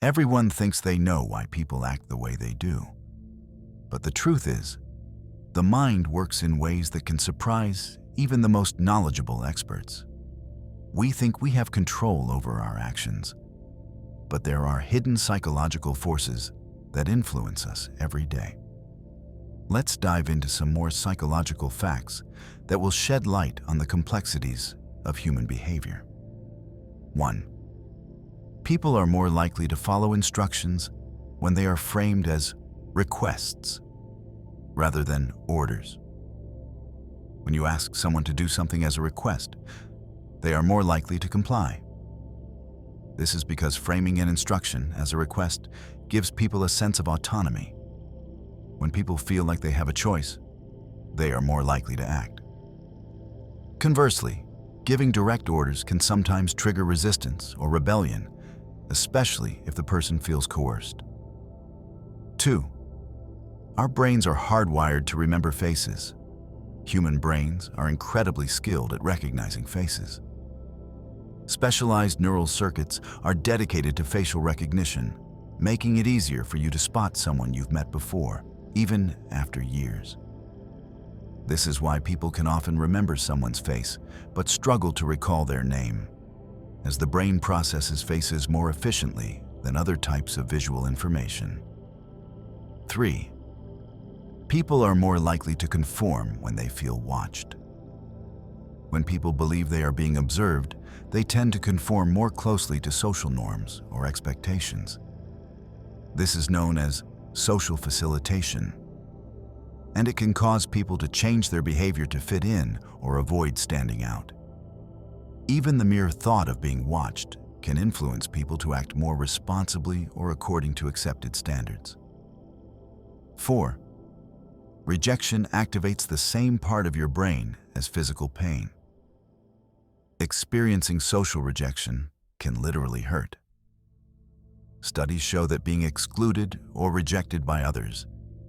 Everyone thinks they know why people act the way they do. But the truth is, the mind works in ways that can surprise even the most knowledgeable experts. We think we have control over our actions, but there are hidden psychological forces that influence us every day. Let's dive into some more psychological facts that will shed light on the complexities of human behavior. 1. People are more likely to follow instructions when they are framed as requests rather than orders. When you ask someone to do something as a request, they are more likely to comply. This is because framing an instruction as a request gives people a sense of autonomy. When people feel like they have a choice, they are more likely to act. Conversely, giving direct orders can sometimes trigger resistance or rebellion, especially if the person feels coerced. 2. Our brains are hardwired to remember faces. Human brains are incredibly skilled at recognizing faces. Specialized neural circuits are dedicated to facial recognition, making it easier for you to spot someone you've met before, even after years. This is why people can often remember someone's face, but struggle to recall their name, as the brain processes faces more efficiently than other types of visual information. 3. People are more likely to conform when they feel watched. When people believe they are being observed, they tend to conform more closely to social norms or expectations. This is known as social facilitation, and it can cause people to change their behavior to fit in or avoid standing out. Even the mere thought of being watched can influence people to act more responsibly or according to accepted standards. 4. Rejection activates the same part of your brain as physical pain. Experiencing social rejection can literally hurt. Studies show that being excluded or rejected by others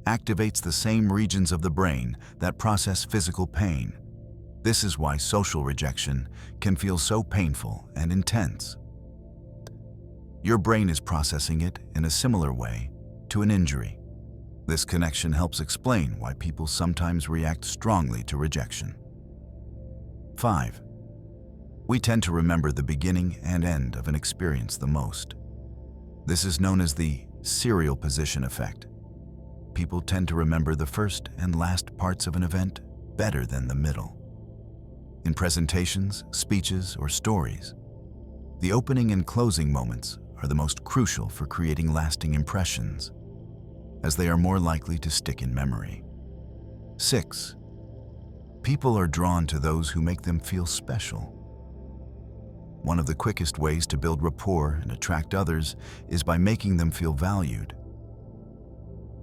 activates the same regions of the brain that process physical pain. This is why social rejection can feel so painful and intense. Your brain is processing it in a similar way to an injury. This connection helps explain why people sometimes react strongly to rejection. 5. We tend to remember the beginning and end of an experience the most. This is known as the serial position effect. People tend to remember the first and last parts of an event better than the middle. In presentations, speeches, or stories, the opening and closing moments are the most crucial for creating lasting impressions, as they are more likely to stick in memory. 6. People are drawn to those who make them feel special. One of the quickest ways to build rapport and attract others is by making them feel valued.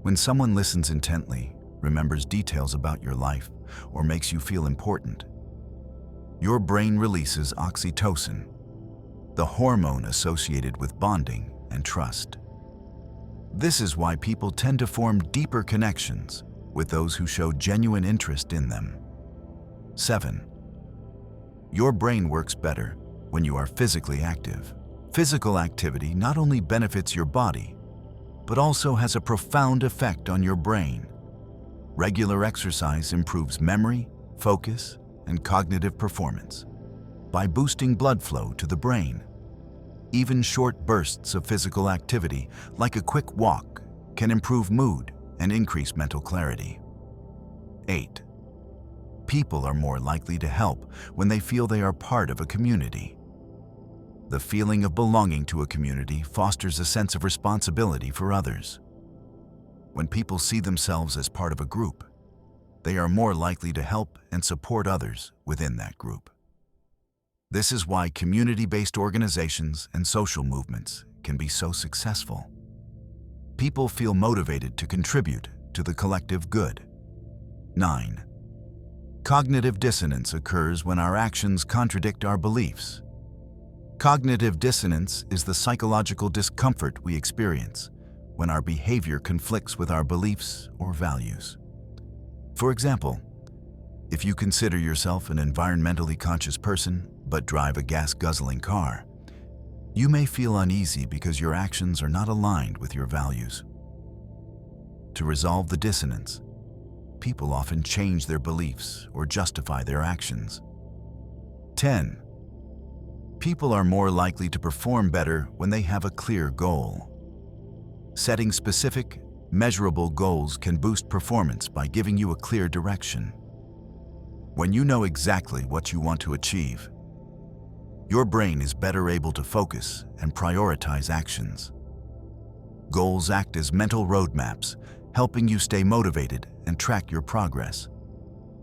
When someone listens intently, remembers details about your life, or makes you feel important, your brain releases oxytocin, the hormone associated with bonding and trust. This is why people tend to form deeper connections with those who show genuine interest in them. 7. Your brain works better when you are physically active. Physical activity not only benefits your body, but also has a profound effect on your brain. Regular exercise improves memory, focus, and cognitive performance by boosting blood flow to the brain. Even short bursts of physical activity, like a quick walk, can improve mood and increase mental clarity. 8. People are more likely to help when they feel they are part of a community. The feeling of belonging to a community fosters a sense of responsibility for others. When people see themselves as part of a group, they are more likely to help and support others within that group. This is why community-based organizations and social movements can be so successful. People feel motivated to contribute to the collective good. 9. Cognitive dissonance occurs when our actions contradict our beliefs. Cognitive dissonance is the psychological discomfort we experience when our behavior conflicts with our beliefs or values. For example, if you consider yourself an environmentally conscious person but drive a gas-guzzling car, You may feel uneasy because your actions are not aligned with your values. To resolve the dissonance, people often change their beliefs or justify their actions. 10. People are more likely to perform better when they have a clear goal. Setting specific, measurable goals can boost performance by giving you a clear direction. When you know exactly what you want to achieve, your brain is better able to focus and prioritize actions. Goals act as mental roadmaps, helping you stay motivated and track your progress.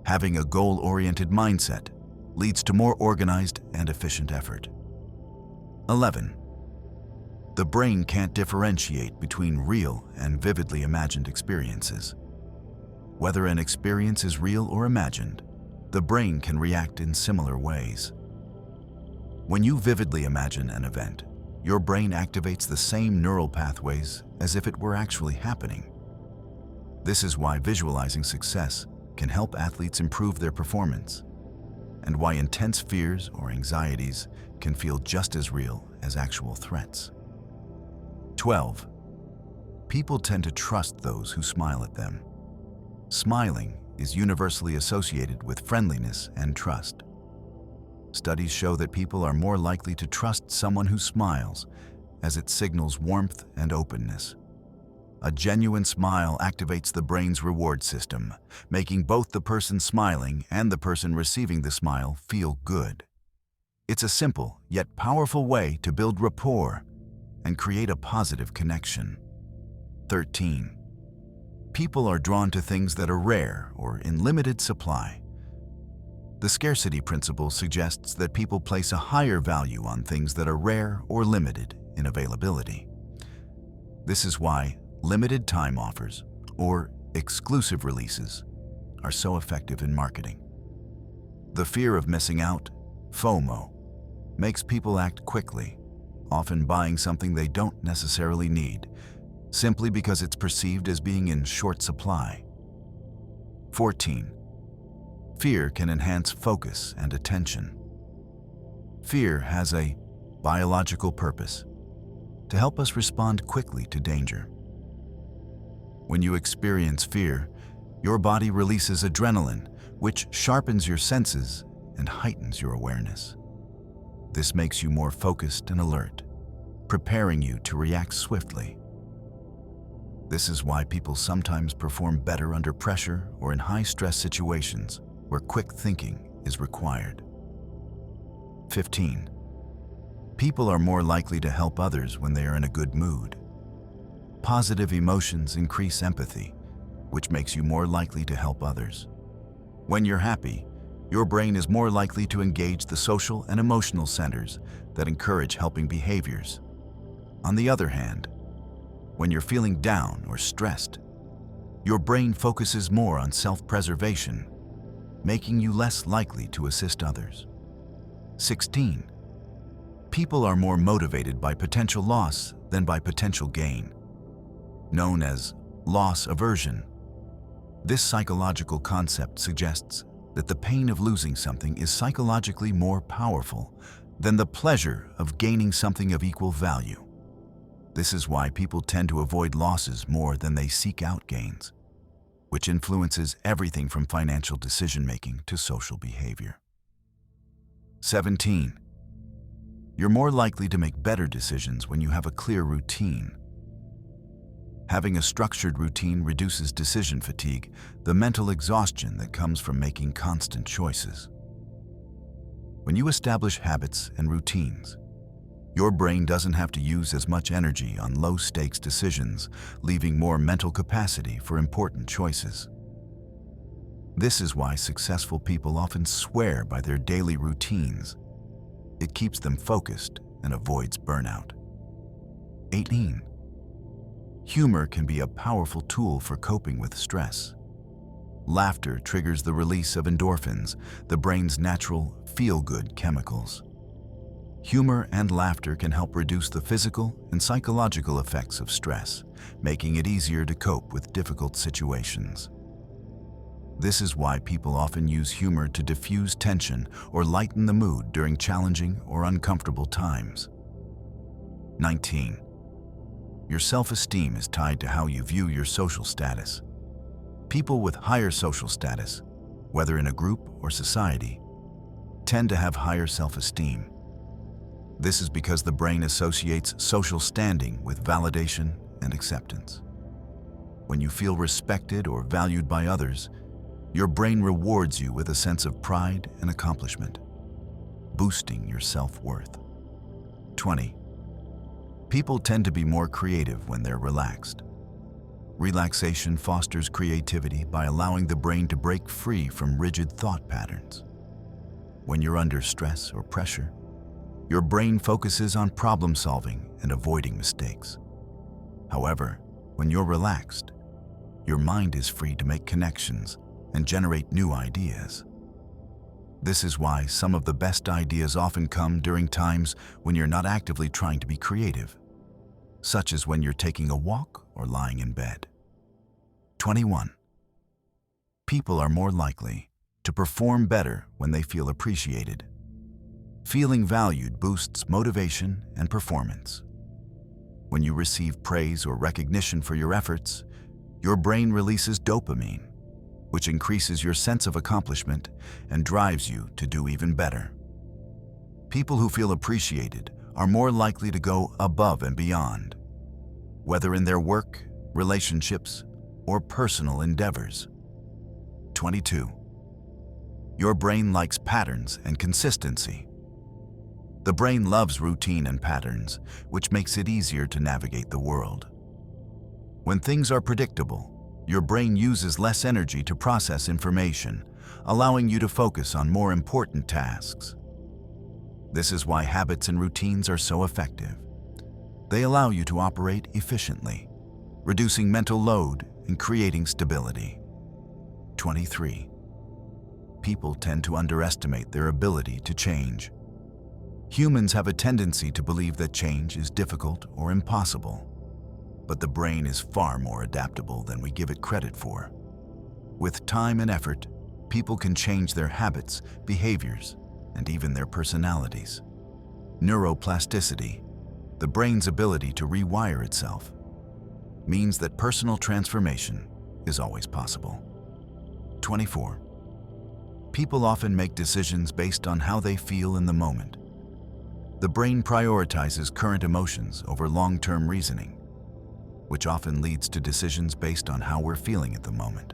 Having a goal-oriented mindset leads to more organized and efficient effort. 11. The brain can't differentiate between real and vividly imagined experiences. Whether an experience is real or imagined, the brain can react in similar ways. When you vividly imagine an event, your brain activates the same neural pathways as if it were actually happening. This is why visualizing success can help athletes improve their performance, and why intense fears or anxieties can feel just as real as actual threats. 12. People tend to trust those who smile at them. Smiling is universally associated with friendliness and trust. Studies show that people are more likely to trust someone who smiles, as it signals warmth and openness. A genuine smile activates the brain's reward system, making both the person smiling and the person receiving the smile feel good. It's a simple yet powerful way to build rapport and create a positive connection. 13. People are drawn to things that are rare or in limited supply. The scarcity principle suggests that people place a higher value on things that are rare or limited in availability. This is why limited time offers, or exclusive releases, are so effective in marketing. The fear of missing out, FOMO, makes people act quickly, often buying something they don't necessarily need, simply because it's perceived as being in short supply. 14. Fear can enhance focus and attention. Fear has a biological purpose: to help us respond quickly to danger. When you experience fear, your body releases adrenaline, which sharpens your senses and heightens your awareness. This makes you more focused and alert, preparing you to react swiftly. This is why people sometimes perform better under pressure or in high-stress situations where quick thinking is required. 15. People are more likely to help others when they are in a good mood. Positive emotions increase empathy, which makes you more likely to help others. When you're happy, your brain is more likely to engage the social and emotional centers that encourage helping behaviors. On the other hand, when you're feeling down or stressed, your brain focuses more on self-preservation, making you less likely to assist others. 16. People are more motivated by potential loss than by potential gain. Known as loss aversion, this psychological concept suggests that the pain of losing something is psychologically more powerful than the pleasure of gaining something of equal value. This is why people tend to avoid losses more than they seek out gains, which influences everything from financial decision-making to social behavior. 17. You're more likely to make better decisions when you have a clear routine. Having a structured routine reduces decision fatigue, the mental exhaustion that comes from making constant choices. When you establish habits and routines, your brain doesn't have to use as much energy on low-stakes decisions, leaving more mental capacity for important choices. This is why successful people often swear by their daily routines. It keeps them focused and avoids burnout. 18. Humor can be a powerful tool for coping with stress. Laughter triggers the release of endorphins, the brain's natural feel-good chemicals. Humor and laughter can help reduce the physical and psychological effects of stress, making it easier to cope with difficult situations. This is why people often use humor to diffuse tension or lighten the mood during challenging or uncomfortable times. 19. Your self-esteem is tied to how you view your social status. People with higher social status, whether in a group or society, tend to have higher self-esteem. This is because the brain associates social standing with validation and acceptance. When you feel respected or valued by others, your brain rewards you with a sense of pride and accomplishment, boosting your self-worth. 20. People tend to be more creative when they're relaxed. Relaxation fosters creativity by allowing the brain to break free from rigid thought patterns. When you're under stress or pressure, your brain focuses on problem solving and avoiding mistakes. However, when you're relaxed, your mind is free to make connections and generate new ideas. This is why some of the best ideas often come during times when you're not actively trying to be creative, such as when you're taking a walk or lying in bed. 21. People are more likely to perform better when they feel appreciated. Feeling valued boosts motivation and performance. When you receive praise or recognition for your efforts, your brain releases dopamine, which increases your sense of accomplishment and drives you to do even better. People who feel appreciated are more likely to go above and beyond, whether in their work, relationships, or personal endeavors. 22. Your brain likes patterns and consistency. The brain loves routine and patterns, which makes it easier to navigate the world. When things are predictable, your brain uses less energy to process information, allowing you to focus on more important tasks. This is why habits and routines are so effective. They allow you to operate efficiently, reducing mental load and creating stability. 23. People tend to underestimate their ability to change. Humans have a tendency to believe that change is difficult or impossible, but the brain is far more adaptable than we give it credit for. With time and effort, people can change their habits, behaviors, and even their personalities. Neuroplasticity, the brain's ability to rewire itself, means that personal transformation is always possible. 24. People often make decisions based on how they feel in the moment. The brain prioritizes current emotions over long-term reasoning, which often leads to decisions based on how we're feeling at the moment.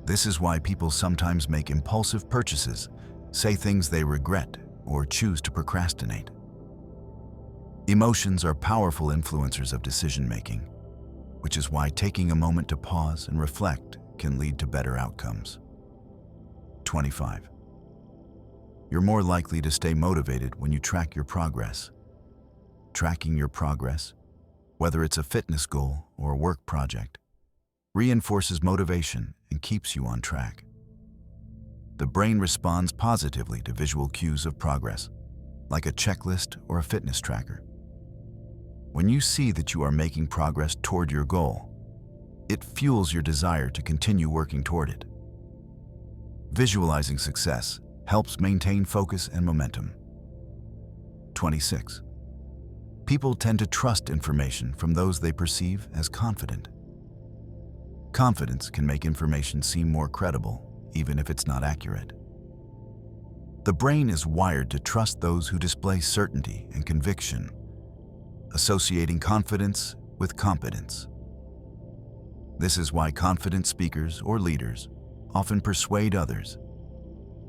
This is why people sometimes make impulsive purchases, say things they regret, or choose to procrastinate. Emotions are powerful influencers of decision-making, which is why taking a moment to pause and reflect can lead to better outcomes. 25. You're more likely to stay motivated when you track your progress. Tracking your progress, whether it's a fitness goal or a work project, reinforces motivation and keeps you on track. The brain responds positively to visual cues of progress, like a checklist or a fitness tracker. When you see that you are making progress toward your goal, it fuels your desire to continue working toward it. Visualizing success helps maintain focus and momentum. 26. People tend to trust information from those they perceive as confident. Confidence can make information seem more credible, even if it's not accurate. The brain is wired to trust those who display certainty and conviction, associating confidence with competence. This is why confident speakers or leaders often persuade others,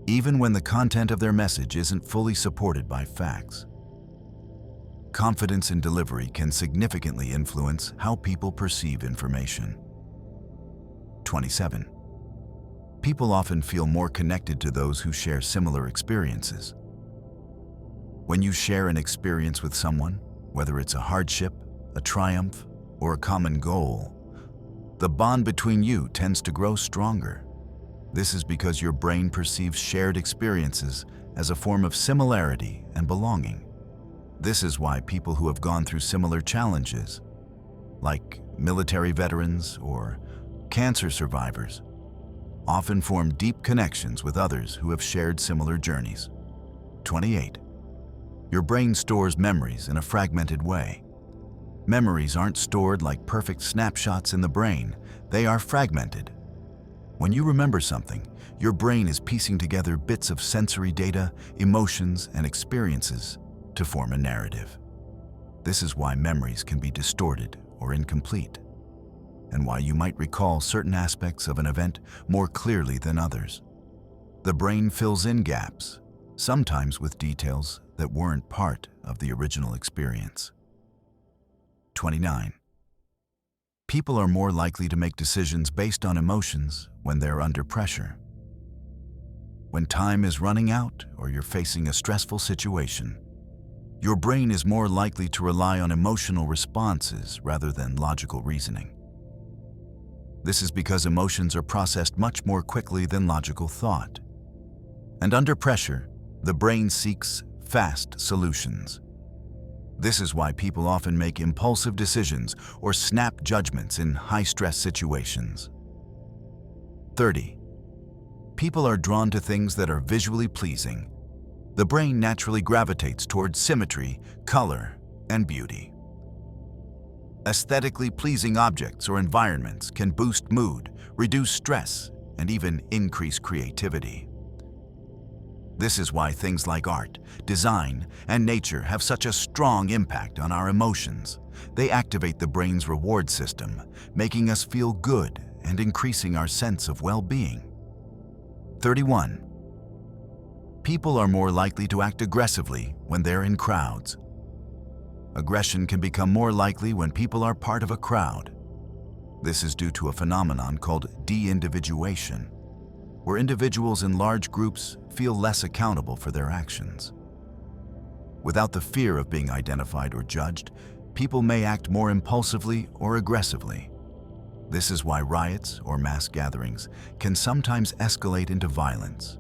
even when the content of their message isn't fully supported by facts. Confidence in delivery can significantly influence how people perceive information. 27. People often feel more connected to those who share similar experiences. When you share an experience with someone, whether it's a hardship, a triumph, or a common goal, the bond between you tends to grow stronger. This is because your brain perceives shared experiences as a form of similarity and belonging. This is why people who have gone through similar challenges, like military veterans or cancer survivors, often form deep connections with others who have shared similar journeys. 28. Your brain stores memories in a fragmented way. Memories aren't stored like perfect snapshots in the brain, they are fragmented. When you remember something, your brain is piecing together bits of sensory data, emotions, and experiences to form a narrative. This is why memories can be distorted or incomplete, and why you might recall certain aspects of an event more clearly than others. The brain fills in gaps, sometimes with details that weren't part of the original experience. 29. People are more likely to make decisions based on emotions when they're under pressure. When time is running out or you're facing a stressful situation, your brain is more likely to rely on emotional responses rather than logical reasoning. This is because emotions are processed much more quickly than logical thought. And under pressure, the brain seeks fast solutions. This is why people often make impulsive decisions or snap judgments in high-stress situations. 30. People are drawn to things that are visually pleasing. The brain naturally gravitates towards symmetry, color, and beauty. Aesthetically pleasing objects or environments can boost mood, reduce stress, and even increase creativity. This is why things like art, design, and nature have such a strong impact on our emotions. They activate the brain's reward system, making us feel good and increasing our sense of well-being. 31. People are more likely to act aggressively when they're in crowds. Aggression can become more likely when people are part of a crowd. This is due to a phenomenon called de-individuation, where individuals in large groups feel less accountable for their actions. Without the fear of being identified or judged, people may act more impulsively or aggressively. This is why riots or mass gatherings can sometimes escalate into violence,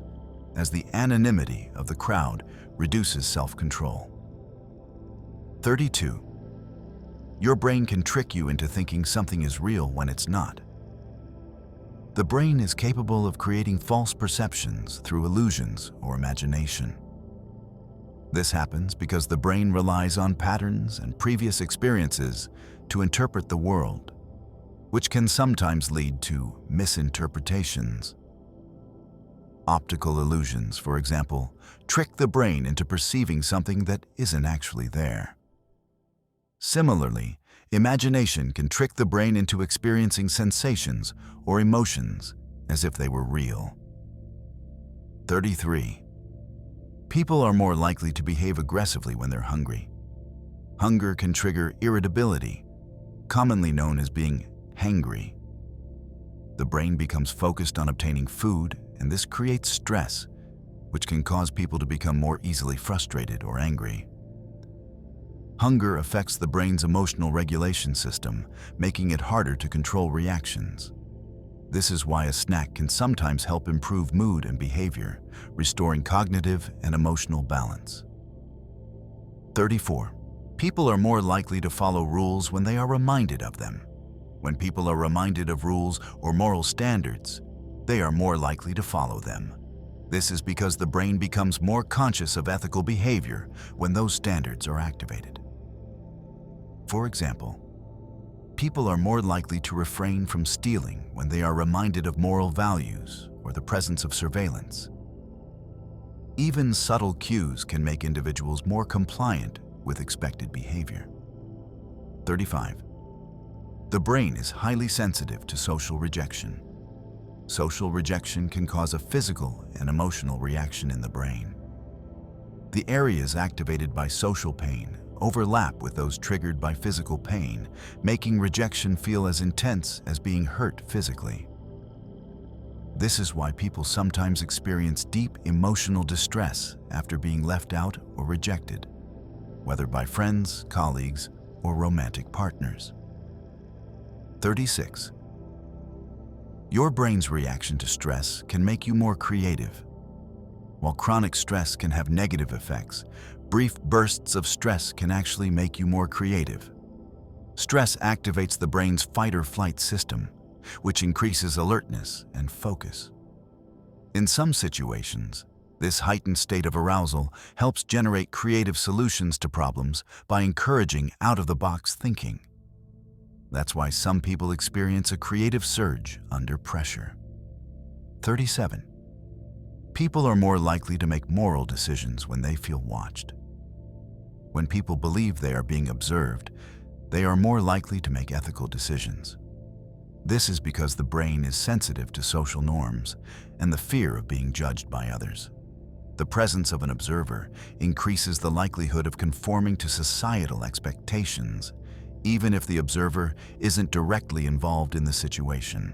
as the anonymity of the crowd reduces self-control. 32. Your brain can trick you into thinking something is real when it's not. The brain is capable of creating false perceptions through illusions or imagination. This happens because the brain relies on patterns and previous experiences to interpret the world, which can sometimes lead to misinterpretations. Optical illusions, for example, trick the brain into perceiving something that isn't actually there. Similarly, imagination can trick the brain into experiencing sensations or emotions as if they were real. 33. People are more likely to behave aggressively when they're hungry. Hunger can trigger irritability, commonly known as being hangry. The brain becomes focused on obtaining food, and this creates stress, which can cause people to become more easily frustrated or angry. Hunger affects the brain's emotional regulation system, making it harder to control reactions. This is why a snack can sometimes help improve mood and behavior, restoring cognitive and emotional balance. 34. People are more likely to follow rules when they are reminded of them. When people are reminded of rules or moral standards, they are more likely to follow them. This is because the brain becomes more conscious of ethical behavior when those standards are activated. For example, people are more likely to refrain from stealing when they are reminded of moral values or the presence of surveillance. Even subtle cues can make individuals more compliant with expected behavior. 35. The brain is highly sensitive to social rejection. Social rejection can cause a physical and emotional reaction in the brain. The areas activated by social pain overlap with those triggered by physical pain, making rejection feel as intense as being hurt physically. This is why people sometimes experience deep emotional distress after being left out or rejected, whether by friends, colleagues, or romantic partners. 36. Your brain's reaction to stress can make you more creative. While chronic stress can have negative effects, brief bursts of stress can actually make you more creative. Stress activates the brain's fight-or-flight system, which increases alertness and focus. In some situations, This heightened state of arousal helps generate creative solutions to problems by encouraging out-of-the-box thinking. That's why some people experience a creative surge under pressure. 37. People are more likely to make moral decisions when they feel watched. When people believe they are being observed, they are more likely to make ethical decisions. This is because the brain is sensitive to social norms and the fear of being judged by others. The presence of an observer increases the likelihood of conforming to societal expectations, even if the observer isn't directly involved in the situation.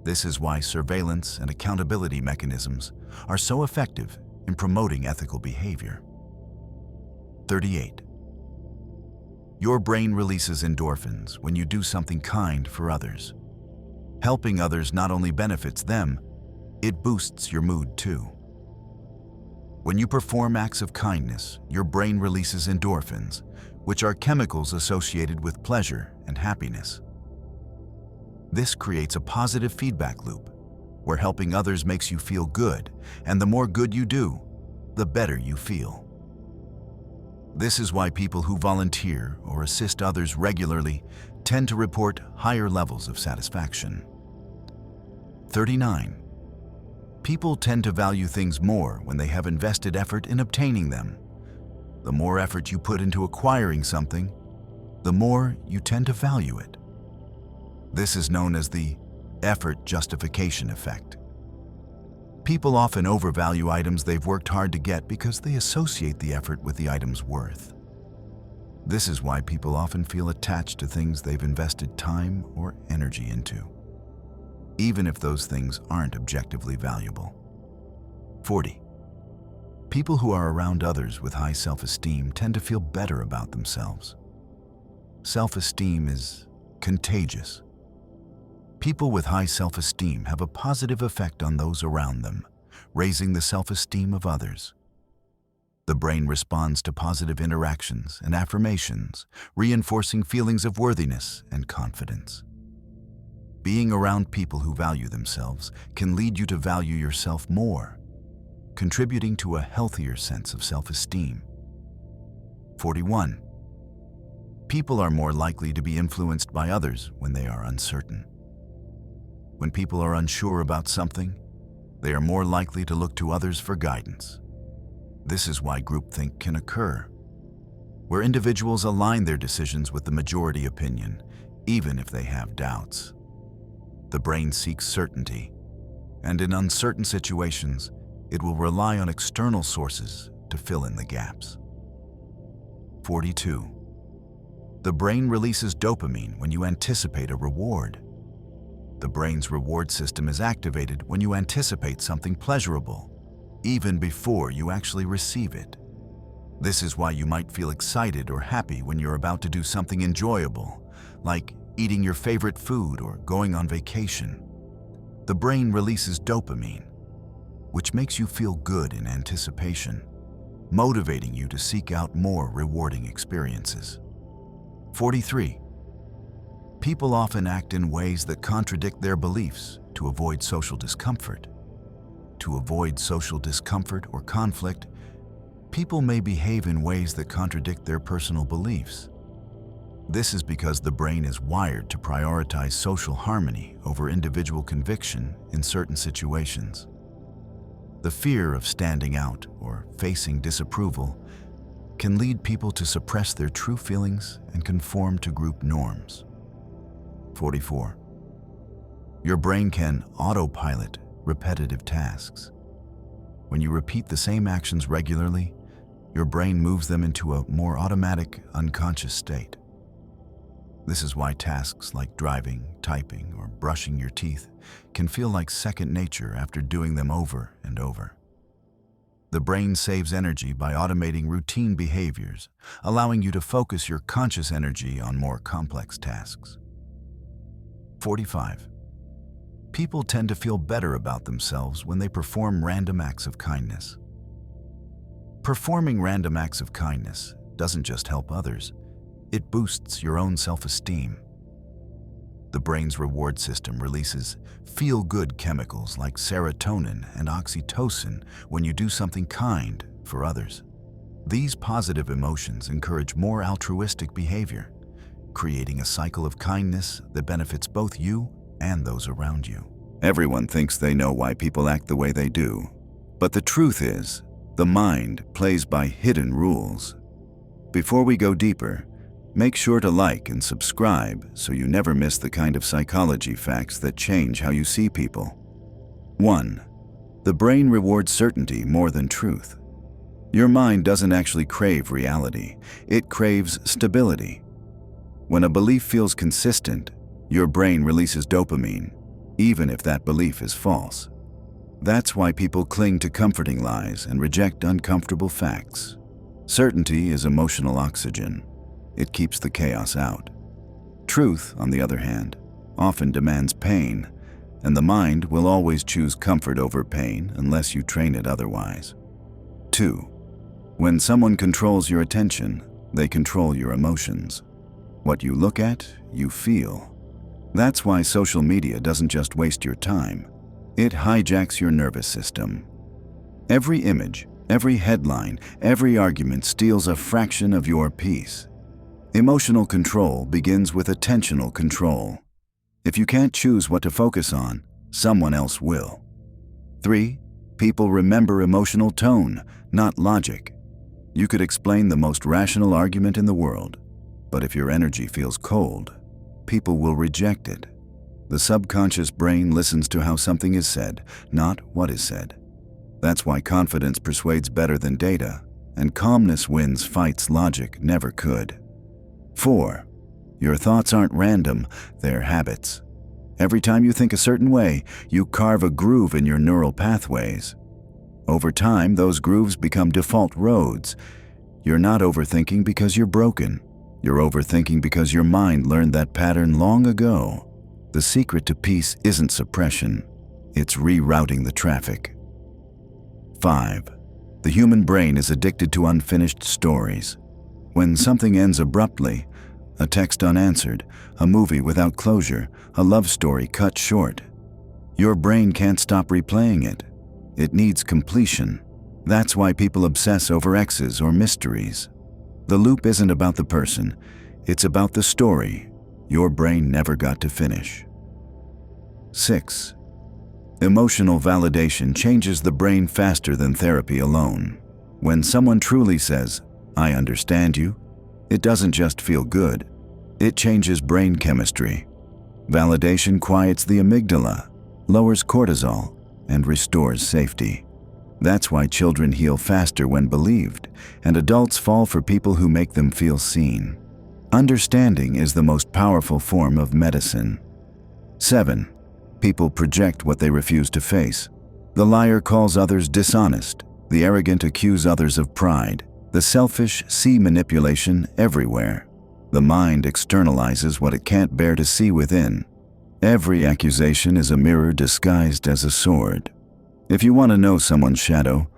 This is why surveillance and accountability mechanisms are so effective in promoting ethical behavior. 38. Your brain releases endorphins when you do something kind for others. Helping others not only benefits them, it boosts your mood too. When you perform acts of kindness, your brain releases endorphins, which are chemicals associated with pleasure and happiness. This creates a positive feedback loop, where helping others makes you feel good, and the more good you do, the better you feel. This is why people who volunteer or assist others regularly tend to report higher levels of satisfaction. 39. People tend to value things more when they have invested effort in obtaining them. The more effort you put into acquiring something, the more you tend to value it. This is known as the effort justification effect. People often overvalue items they've worked hard to get because they associate the effort with the item's worth. This is why people often feel attached to things they've invested time or energy into, even if those things aren't objectively valuable. 40. People who are around others with high self-esteem tend to feel better about themselves. Self-esteem is contagious. People with high self-esteem have a positive effect on those around them, raising the self-esteem of others. The brain responds to positive interactions and affirmations, reinforcing feelings of worthiness and confidence. Being around people who value themselves can lead you to value yourself more, contributing to a healthier sense of self-esteem. 41. People are more likely to be influenced by others when they are uncertain. When people are unsure about something, they are more likely to look to others for guidance. This is why groupthink can occur, where individuals align their decisions with the majority opinion, even if they have doubts. The brain seeks certainty, and in uncertain situations, it will rely on external sources to fill in the gaps. 42. The brain releases dopamine when you anticipate a reward. The brain's reward system is activated when you anticipate something pleasurable, even before you actually receive it. This is why you might feel excited or happy when you're about to do something enjoyable, like eating your favorite food or going on vacation. The brain releases dopamine, which makes you feel good in anticipation, motivating you to seek out more rewarding experiences. 43. People often act in ways that contradict their beliefs to avoid social discomfort. To avoid social discomfort or conflict, people may behave in ways that contradict their personal beliefs. This is because the brain is wired to prioritize social harmony over individual conviction in certain situations. The fear of standing out or facing disapproval can lead people to suppress their true feelings and conform to group norms. 44. Your brain can autopilot repetitive tasks. When you repeat the same actions regularly, your brain moves them into a more automatic, unconscious state. This is why tasks like driving, typing, or brushing your teeth can feel like second nature after doing them over and over. The brain saves energy by automating routine behaviors, allowing you to focus your conscious energy on more complex tasks. 45. People tend to feel better about themselves when they perform random acts of kindness. Performing random acts of kindness doesn't just help others, it boosts your own self-esteem. The brain's reward system releases feel-good chemicals like serotonin and oxytocin when you do something kind for others. These positive emotions encourage more altruistic behavior, creating a cycle of kindness that benefits both you and those around you. Everyone thinks they know why people act the way they do, but the truth is, the mind plays by hidden rules. Before we go deeper, make sure to like and subscribe so you never miss the kind of psychology facts that change how you see people. 1. The brain rewards certainty more than truth. Your mind doesn't actually crave reality, it craves stability. When a belief feels consistent, your brain releases dopamine, even if that belief is false. That's why people cling to comforting lies and reject uncomfortable facts. Certainty is emotional oxygen. It keeps the chaos out. Truth, on the other hand, often demands pain, and the mind will always choose comfort over pain unless you train it otherwise. 2. When someone controls your attention, they control your emotions. What you look at, you feel. That's why social media doesn't just waste your time. It hijacks your nervous system. Every image, every headline, every argument steals a fraction of your peace. Emotional control begins with attentional control. If you can't choose what to focus on, someone else will. 3. People remember emotional tone, not logic. You could explain the most rational argument in the world, but if your energy feels cold, people will reject it. The subconscious brain listens to how something is said, not what is said. That's why confidence persuades better than data, and calmness wins fights logic never could. 4. Your thoughts aren't random, they're habits. Every time you think a certain way, you carve a groove in your neural pathways. Over time, those grooves become default roads. You're not overthinking because you're broken. You're overthinking because your mind learned that pattern long ago. The secret to peace isn't suppression, it's rerouting the traffic. 5. The human brain is addicted to unfinished stories. When something ends abruptly, a text unanswered, a movie without closure, a love story cut short, your brain can't stop replaying it. It needs completion. That's why people obsess over exes or mysteries. The loop isn't about the person, it's about the story your brain never got to finish. 6. Emotional validation changes the brain faster than therapy alone. When someone truly says, "I understand you," it doesn't just feel good, it changes brain chemistry. Validation quiets the amygdala, lowers cortisol, and restores safety. That's why children heal faster when believed, and adults fall for people who make them feel seen. Understanding is the most powerful form of medicine. 7. People project what they refuse to face. The liar calls others dishonest. The arrogant accuse others of pride. The selfish see manipulation everywhere. The mind externalizes what it can't bear to see within. Every accusation is a mirror disguised as a sword. If you want to know someone's shadow,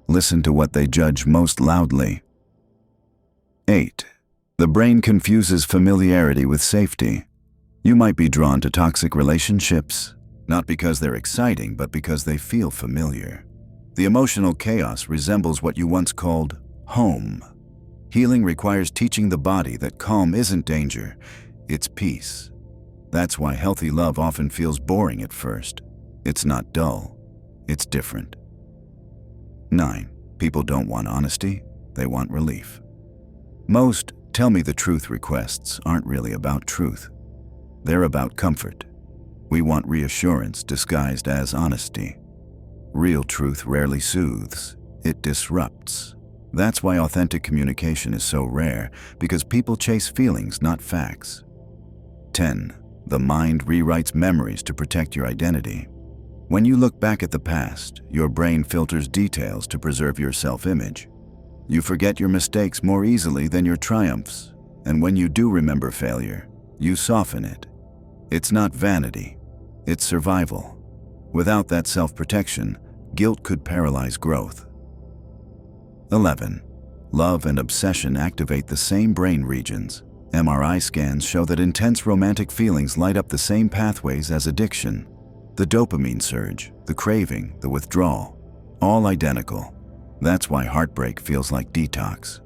listen to what they judge most loudly. 8. The brain confuses familiarity with safety. You might be drawn to toxic relationships, not because they're exciting, but because they feel familiar. The emotional chaos resembles what you once called home. Healing requires teaching the body that calm isn't danger, it's peace. That's why healthy love often feels boring at first. It's not dull, it's different. 9. People don't want honesty, they want relief. Most tell me the truth requests aren't really about truth. They're about comfort. We want reassurance disguised as honesty. Real truth rarely soothes, it disrupts. That's why authentic communication is so rare, because people chase feelings, not facts. 10. The mind rewrites memories to protect your identity. When you look back at the past, your brain filters details to preserve your self-image. You forget your mistakes more easily than your triumphs, and when you do remember failure, you soften it. It's not vanity, it's survival. Without that self-protection, guilt could paralyze growth. 11. Love and obsession activate the same brain regions. MRI scans show that intense romantic feelings light up the same pathways as addiction. The dopamine surge, the craving, the withdrawal, all identical. That's why heartbreak feels like detox.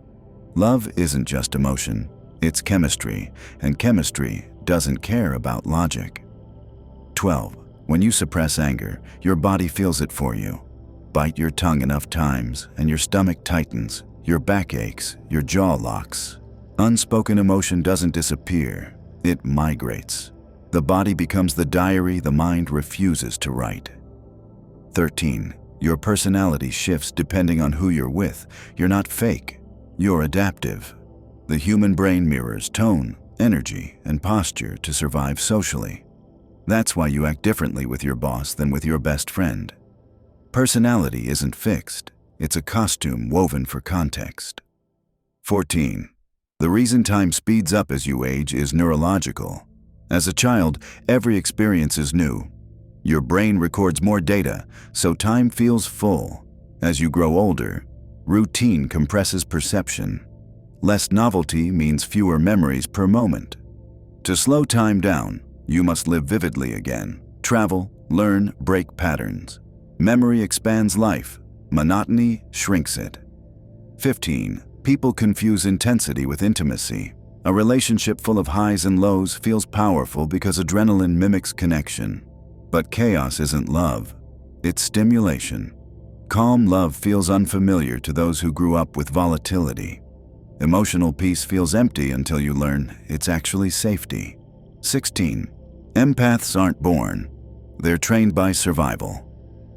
Love isn't just emotion, it's chemistry, and chemistry doesn't care about logic. 12. When you suppress anger, your body feels it for you. Bite your tongue enough times, and your stomach tightens, your back aches, your jaw locks. Unspoken emotion doesn't disappear, it migrates. The body becomes the diary the mind refuses to write. 13. Your personality shifts depending on who you're with. You're not fake, you're adaptive. The human brain mirrors tone, energy, and posture to survive socially. That's why you act differently with your boss than with your best friend. Personality isn't fixed, it's a costume woven for context. 14. The reason time speeds up as you age is neurological. As a child, every experience is new. Your brain records more data, so time feels full. As you grow older, routine compresses perception. Less novelty means fewer memories per moment. To slow time down, you must live vividly again. Travel, learn, break patterns. Memory expands life. Monotony shrinks it. 15. People confuse intensity with intimacy. A relationship full of highs and lows feels powerful because adrenaline mimics connection. But chaos isn't love, it's stimulation. Calm love feels unfamiliar to those who grew up with volatility. Emotional peace feels empty until you learn it's actually safety. 16. Empaths aren't born, they're trained by survival.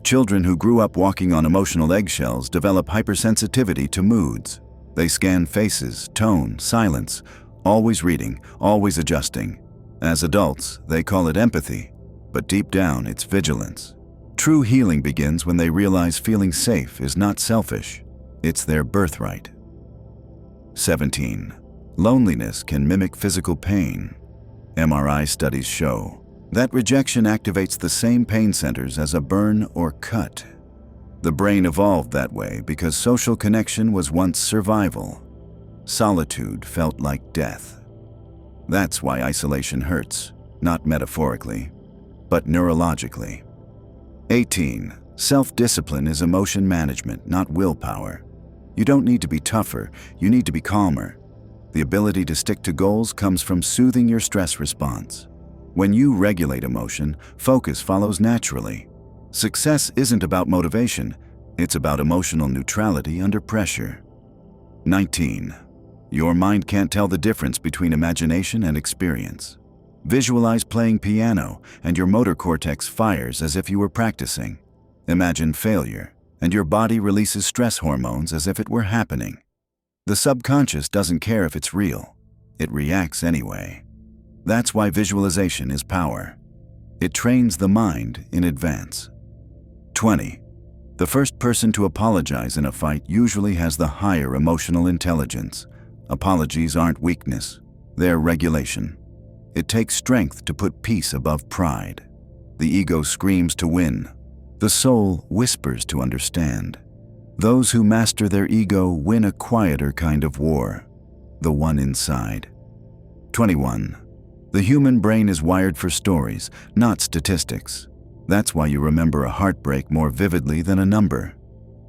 Children who grew up walking on emotional eggshells develop hypersensitivity to moods. They scan faces, tone, silence, always reading, always adjusting. As adults, they call it empathy, but deep down it's vigilance. True healing begins when they realize feeling safe is not selfish, it's their birthright. 17. Loneliness can mimic physical pain. MRI studies show that rejection activates the same pain centers as a burn or cut. The brain evolved that way because social connection was once survival. Solitude felt like death. That's why isolation hurts, not metaphorically, but neurologically. 18. Self-discipline is emotion management, not willpower. You don't need to be tougher, you need to be calmer. The ability to stick to goals comes from soothing your stress response. When you regulate emotion, focus follows naturally. Success isn't about motivation, it's about emotional neutrality under pressure. 19. Your mind can't tell the difference between imagination and experience. Visualize playing piano, and your motor cortex fires as if you were practicing. Imagine failure, and your body releases stress hormones as if it were happening. The subconscious doesn't care if it's real. It reacts anyway. That's why visualization is power. It trains the mind in advance. 20. The first person to apologize in a fight usually has the higher emotional intelligence. Apologies aren't weakness, they're regulation. It takes strength to put peace above pride. The ego screams to win. The soul whispers to understand. Those who master their ego win a quieter kind of war, the one inside. 21. The human brain is wired for stories, not statistics. That's why you remember a heartbreak more vividly than a number.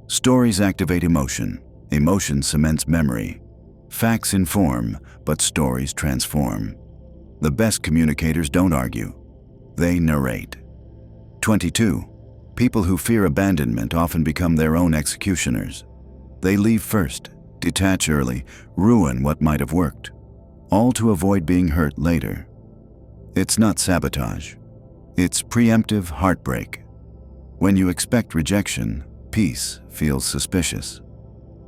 Stories activate emotion. Emotion cements memory. Facts inform, but stories transform. The best communicators don't argue. They narrate. 22. People who fear abandonment often become their own executioners. They leave first, detach early, ruin what might have worked, all to avoid being hurt later. It's not sabotage. It's preemptive heartbreak. When you expect rejection, peace feels suspicious.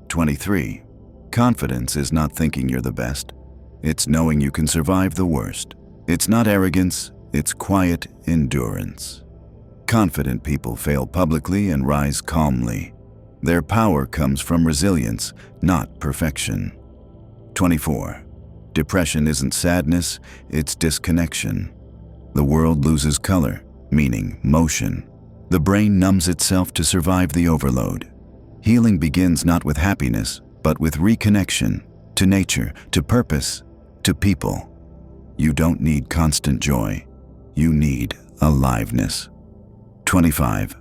23. Confidence is not thinking you're the best. It's knowing you can survive the worst. It's not arrogance, it's quiet endurance. Confident people fail publicly and rise calmly. Their power comes from resilience, not perfection. 24. Depression isn't sadness, it's disconnection. The world loses color, meaning motion. The brain numbs itself to survive the overload. Healing begins not with happiness, but with reconnection, to nature, to purpose, To people, you don't need constant joy. You need aliveness. 25.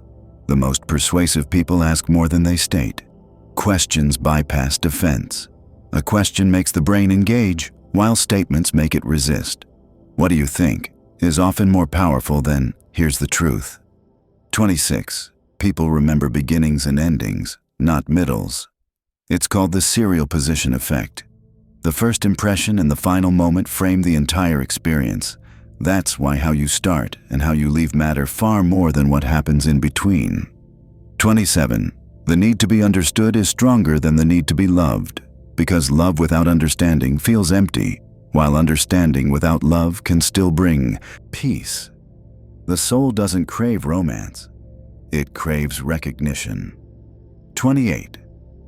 The most persuasive people ask more than they state. Questions bypass defense. A question makes the brain engage, while statements make it resist. "What do you think?" is often more powerful than "here's the truth." 26. People remember beginnings and endings, not middles. It's called the serial position effect. The first impression and the final moment frame the entire experience. That's why how you start and how you leave matter far more than what happens in between. 27. The need to be understood is stronger than the need to be loved, because love without understanding feels empty, while understanding without love can still bring peace. The soul doesn't crave romance. It craves recognition. 28.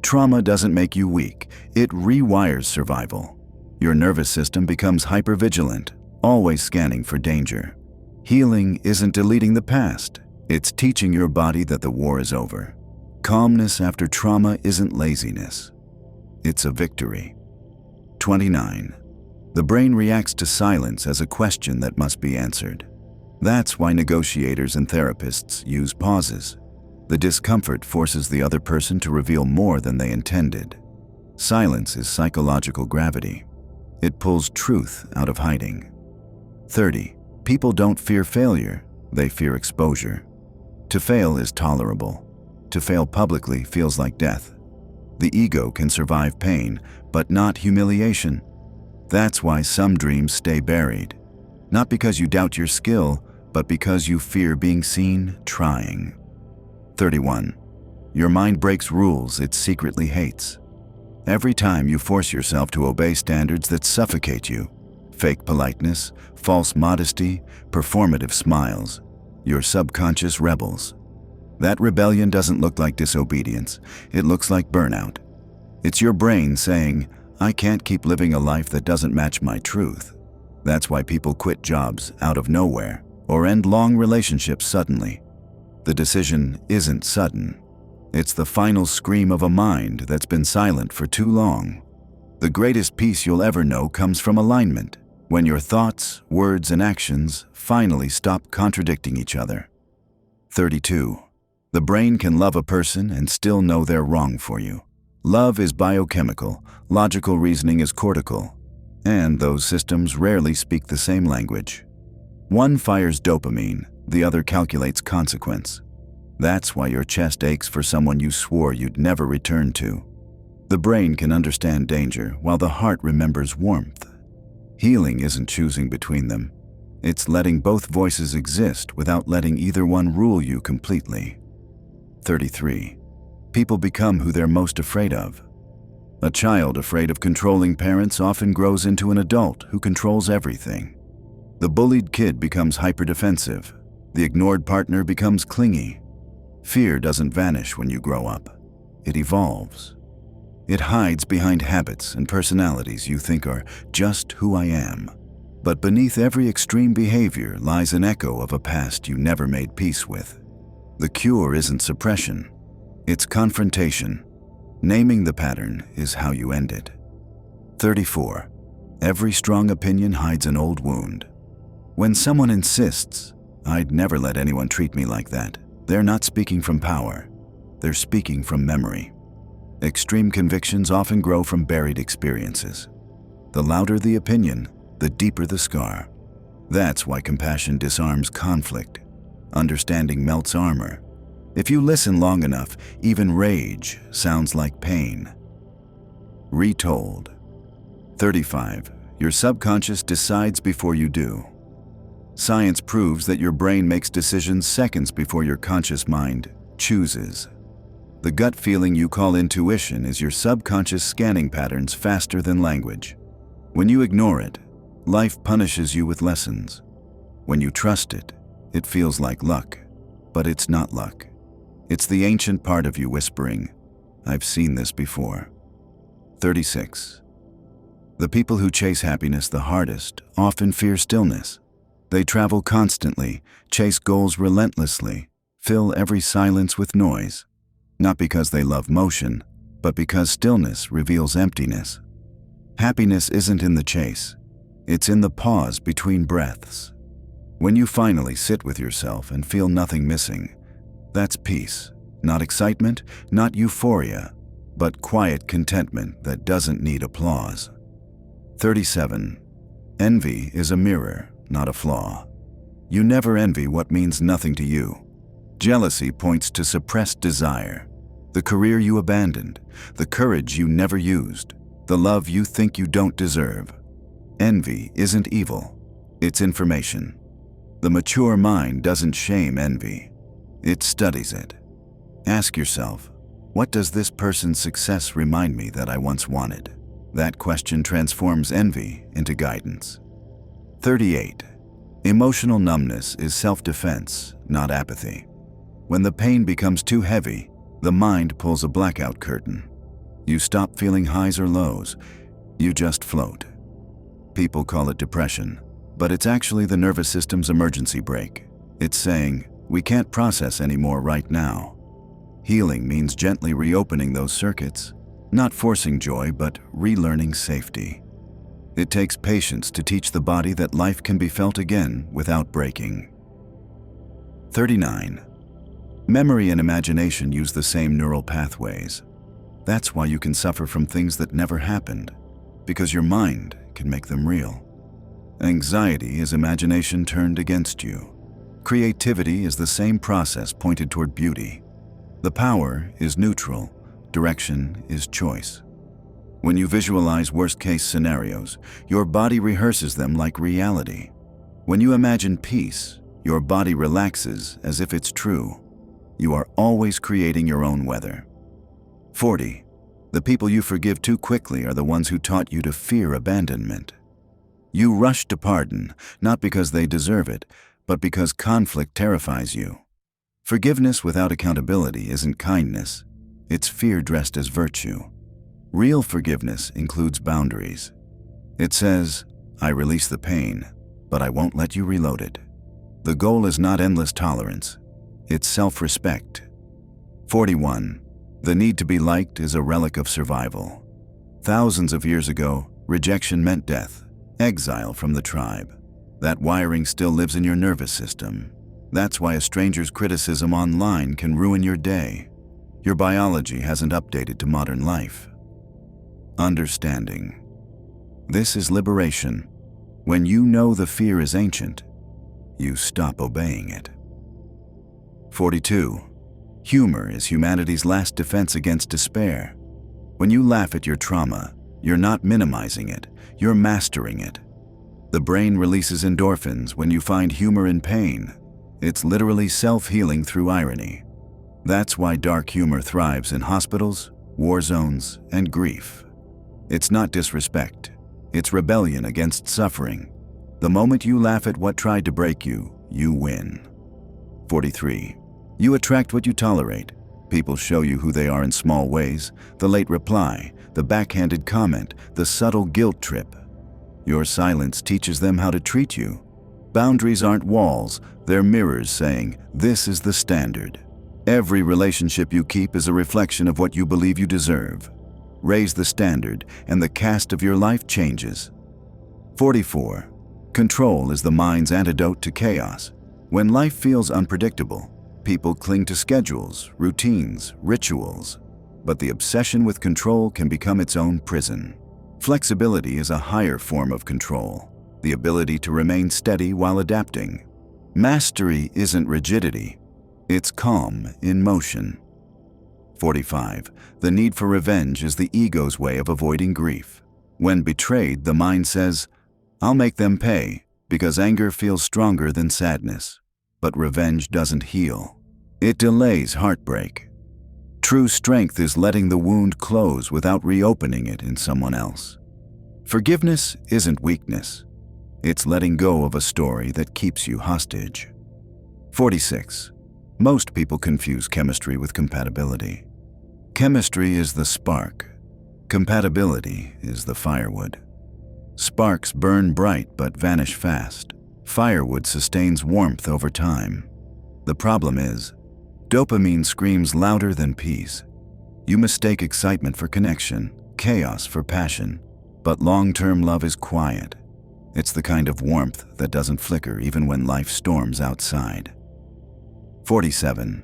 Trauma doesn't make you weak. It rewires survival. Your nervous system becomes hypervigilant, always scanning for danger. Healing isn't deleting the past. It's teaching your body that the war is over. Calmness after trauma isn't laziness. It's a victory. 29. The brain reacts to silence as a question that must be answered. That's why negotiators and therapists use pauses. The discomfort forces the other person to reveal more than they intended. Silence is psychological gravity. It pulls truth out of hiding. 30. People don't fear failure, they fear exposure. To fail is tolerable. To fail publicly feels like death. The ego can survive pain, but not humiliation. That's why some dreams stay buried. Not because you doubt your skill, but because you fear being seen trying. 31. Your mind breaks rules it secretly hates. Every time you force yourself to obey standards that suffocate you, fake politeness, false modesty, performative smiles, your subconscious rebels. That rebellion doesn't look like disobedience, it looks like burnout. It's your brain saying, "I can't keep living a life that doesn't match my truth." That's why people quit jobs out of nowhere or end long relationships suddenly. The decision isn't sudden. It's the final scream of a mind that's been silent for too long. The greatest peace you'll ever know comes from alignment, when your thoughts, words, and actions finally stop contradicting each other. 32. The brain can love a person and still know they're wrong for you. Love is biochemical, logical reasoning is cortical, and those systems rarely speak the same language. One fires dopamine, the other calculates consequence. That's why your chest aches for someone you swore you'd never return to. The brain can understand danger while the heart remembers warmth. Healing isn't choosing between them. It's letting both voices exist without letting either one rule you completely. 33. People become who they're most afraid of. A child afraid of controlling parents often grows into an adult who controls everything. The bullied kid becomes hyperdefensive. The ignored partner becomes clingy. Fear doesn't vanish when you grow up. It evolves. It hides behind habits and personalities you think are just who I am. But beneath every extreme behavior lies an echo of a past you never made peace with. The cure isn't suppression. It's confrontation. Naming the pattern is how you end it. 34. Every strong opinion hides an old wound. When someone insists, "I'd never let anyone treat me like that," they're not speaking from power. They're speaking from memory. Extreme convictions often grow from buried experiences. The louder the opinion, the deeper the scar. That's why compassion disarms conflict. Understanding melts armor. If you listen long enough, even rage sounds like pain. Retold. 35. Your subconscious decides before you do. Science proves that your brain makes decisions seconds before your conscious mind chooses. The gut feeling you call intuition is your subconscious scanning patterns faster than language. When you ignore it, life punishes you with lessons. When you trust it, it feels like luck. But it's not luck. It's the ancient part of you whispering, "I've seen this before." 36. The people who chase happiness the hardest often fear stillness. They travel constantly, chase goals relentlessly, fill every silence with noise. Not because they love motion, but because stillness reveals emptiness. Happiness isn't in the chase, It's in the pause between breaths. When you finally sit with yourself and feel nothing missing, that's peace. Not excitement, not euphoria, but quiet contentment that doesn't need applause. 37. Envy is a mirror, not a flaw. You never envy what means nothing to you. Jealousy points to suppressed desire, the career you abandoned, the courage you never used, the love you think you don't deserve. Envy isn't evil, it's information. The mature mind doesn't shame envy, it studies it. Ask yourself, what does this person's success remind me that I once wanted? That question transforms envy into guidance. 38. Emotional numbness is self-defense, not apathy. When the pain becomes too heavy, the mind pulls a blackout curtain. You stop feeling highs or lows, you just float. People call it depression, but it's actually the nervous system's emergency brake. It's saying, we can't process anymore right now. Healing means gently reopening those circuits, not forcing joy, but relearning safety. It takes patience to teach the body that life can be felt again without breaking. 39. Memory and imagination use the same neural pathways. That's why you can suffer from things that never happened, because your mind can make them real. Anxiety is imagination turned against you. Creativity is the same process pointed toward beauty. The power is neutral, direction is choice. When you visualize worst-case scenarios, your body rehearses them like reality. When you imagine peace, your body relaxes as if it's true. You are always creating your own weather. 40. The people you forgive too quickly are the ones who taught you to fear abandonment. You rush to pardon, not because they deserve it, but because conflict terrifies you. Forgiveness without accountability isn't kindness, it's fear dressed as virtue. Real forgiveness includes boundaries. It says, I release the pain, but I won't let you reload it. The goal is not endless tolerance, it's self-respect. 41. The need to be liked is a relic of survival. Thousands of years ago, rejection meant death, exile from the tribe. That wiring still lives in your nervous system. That's why a stranger's criticism online can ruin your day. Your biology hasn't updated to modern life. Understanding. This is liberation. When you know the fear is ancient, you stop obeying it. 42. Humor is humanity's last defense against despair. When you laugh at your trauma, you're not minimizing it, you're mastering it. The brain releases endorphins when you find humor in pain. It's literally self-healing through irony. That's why dark humor thrives in hospitals, war zones, and grief. It's not disrespect. It's rebellion against suffering. The moment you laugh at what tried to break you, you win. 43. You attract what you tolerate. People show you who they are in small ways, the late reply, the backhanded comment, the subtle guilt trip. Your silence teaches them how to treat you. Boundaries aren't walls, they're mirrors saying, this is the standard. Every relationship you keep is a reflection of what you believe you deserve. Raise the standard, and the cast of your life changes. 44. Control is the mind's antidote to chaos. When life feels unpredictable, people cling to schedules, routines, rituals. But the obsession with control can become its own prison. Flexibility is a higher form of control, the ability to remain steady while adapting. Mastery isn't rigidity, it's calm in motion. 45. The need for revenge is the ego's way of avoiding grief. When betrayed, the mind says, I'll make them pay, because anger feels stronger than sadness. But revenge doesn't heal. It delays heartbreak. True strength is letting the wound close without reopening it in someone else. Forgiveness isn't weakness. It's letting go of a story that keeps you hostage. 46. Most people confuse chemistry with compatibility. Chemistry is the spark. Compatibility is the firewood. Sparks burn bright but vanish fast. Firewood sustains warmth over time. The problem is, dopamine screams louder than peace. You mistake excitement for connection, chaos for passion, but long-term love is quiet. It's the kind of warmth that doesn't flicker even when life storms outside. 47.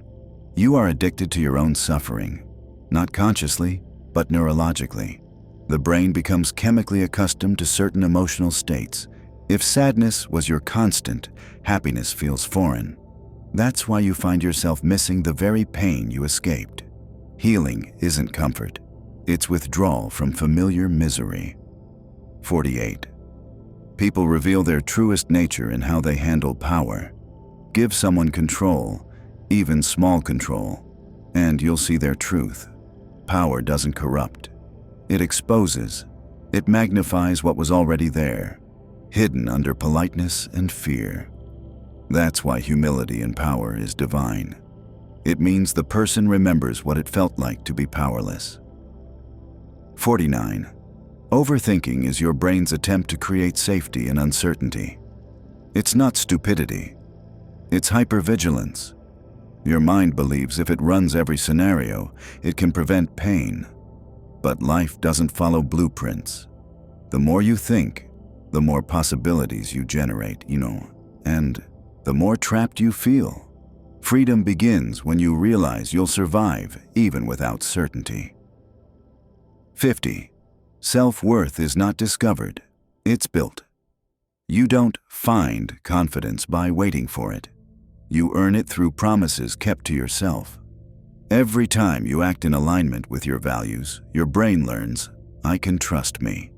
You are addicted to your own suffering, not consciously, but neurologically. The brain becomes chemically accustomed to certain emotional states. If sadness was your constant, happiness feels foreign. That's why you find yourself missing the very pain you escaped. Healing isn't comfort. It's withdrawal from familiar misery. 48. People reveal their truest nature in how they handle power. Give someone control, even small control, and you'll see their truth. Power doesn't corrupt. It exposes. It magnifies what was already there, hidden under politeness and fear. That's why humility in power is divine. It means the person remembers what it felt like to be powerless. 49. Overthinking is your brain's attempt to create safety in uncertainty. It's not stupidity. It's hypervigilance. Your mind believes if it runs every scenario, it can prevent pain. But life doesn't follow blueprints. The more you think, the more possibilities you generate, and the more trapped you feel. Freedom begins when you realize you'll survive even without certainty. 50. Self-worth is not discovered, it's built. You don't find confidence by waiting for it. You earn it through promises kept to yourself. Every time you act in alignment with your values, your brain learns, I can trust me.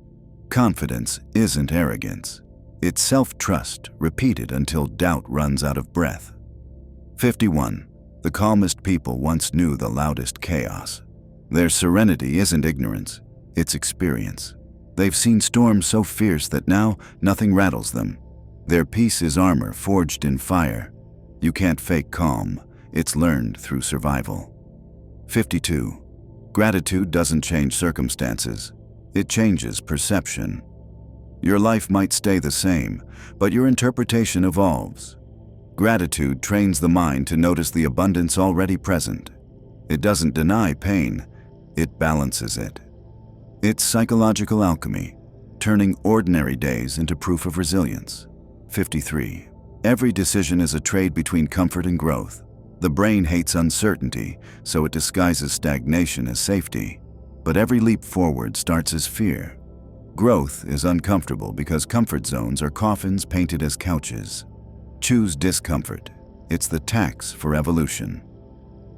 Confidence isn't arrogance. It's self-trust repeated until doubt runs out of breath. 51. The calmest people once knew the loudest chaos. Their serenity isn't ignorance, it's experience. They've seen storms so fierce that now nothing rattles them. Their peace is armor forged in fire. You can't fake calm, it's learned through survival. 52. Gratitude doesn't change circumstances, it changes perception. Your life might stay the same, but your interpretation evolves. Gratitude trains the mind to notice the abundance already present. It doesn't deny pain, it balances it. It's psychological alchemy, turning ordinary days into proof of resilience. 53. Every decision is a trade between comfort and growth. The brain hates uncertainty, so it disguises stagnation as safety. But every leap forward starts as fear. Growth is uncomfortable because comfort zones are coffins painted as couches. Choose discomfort. It's the tax for evolution.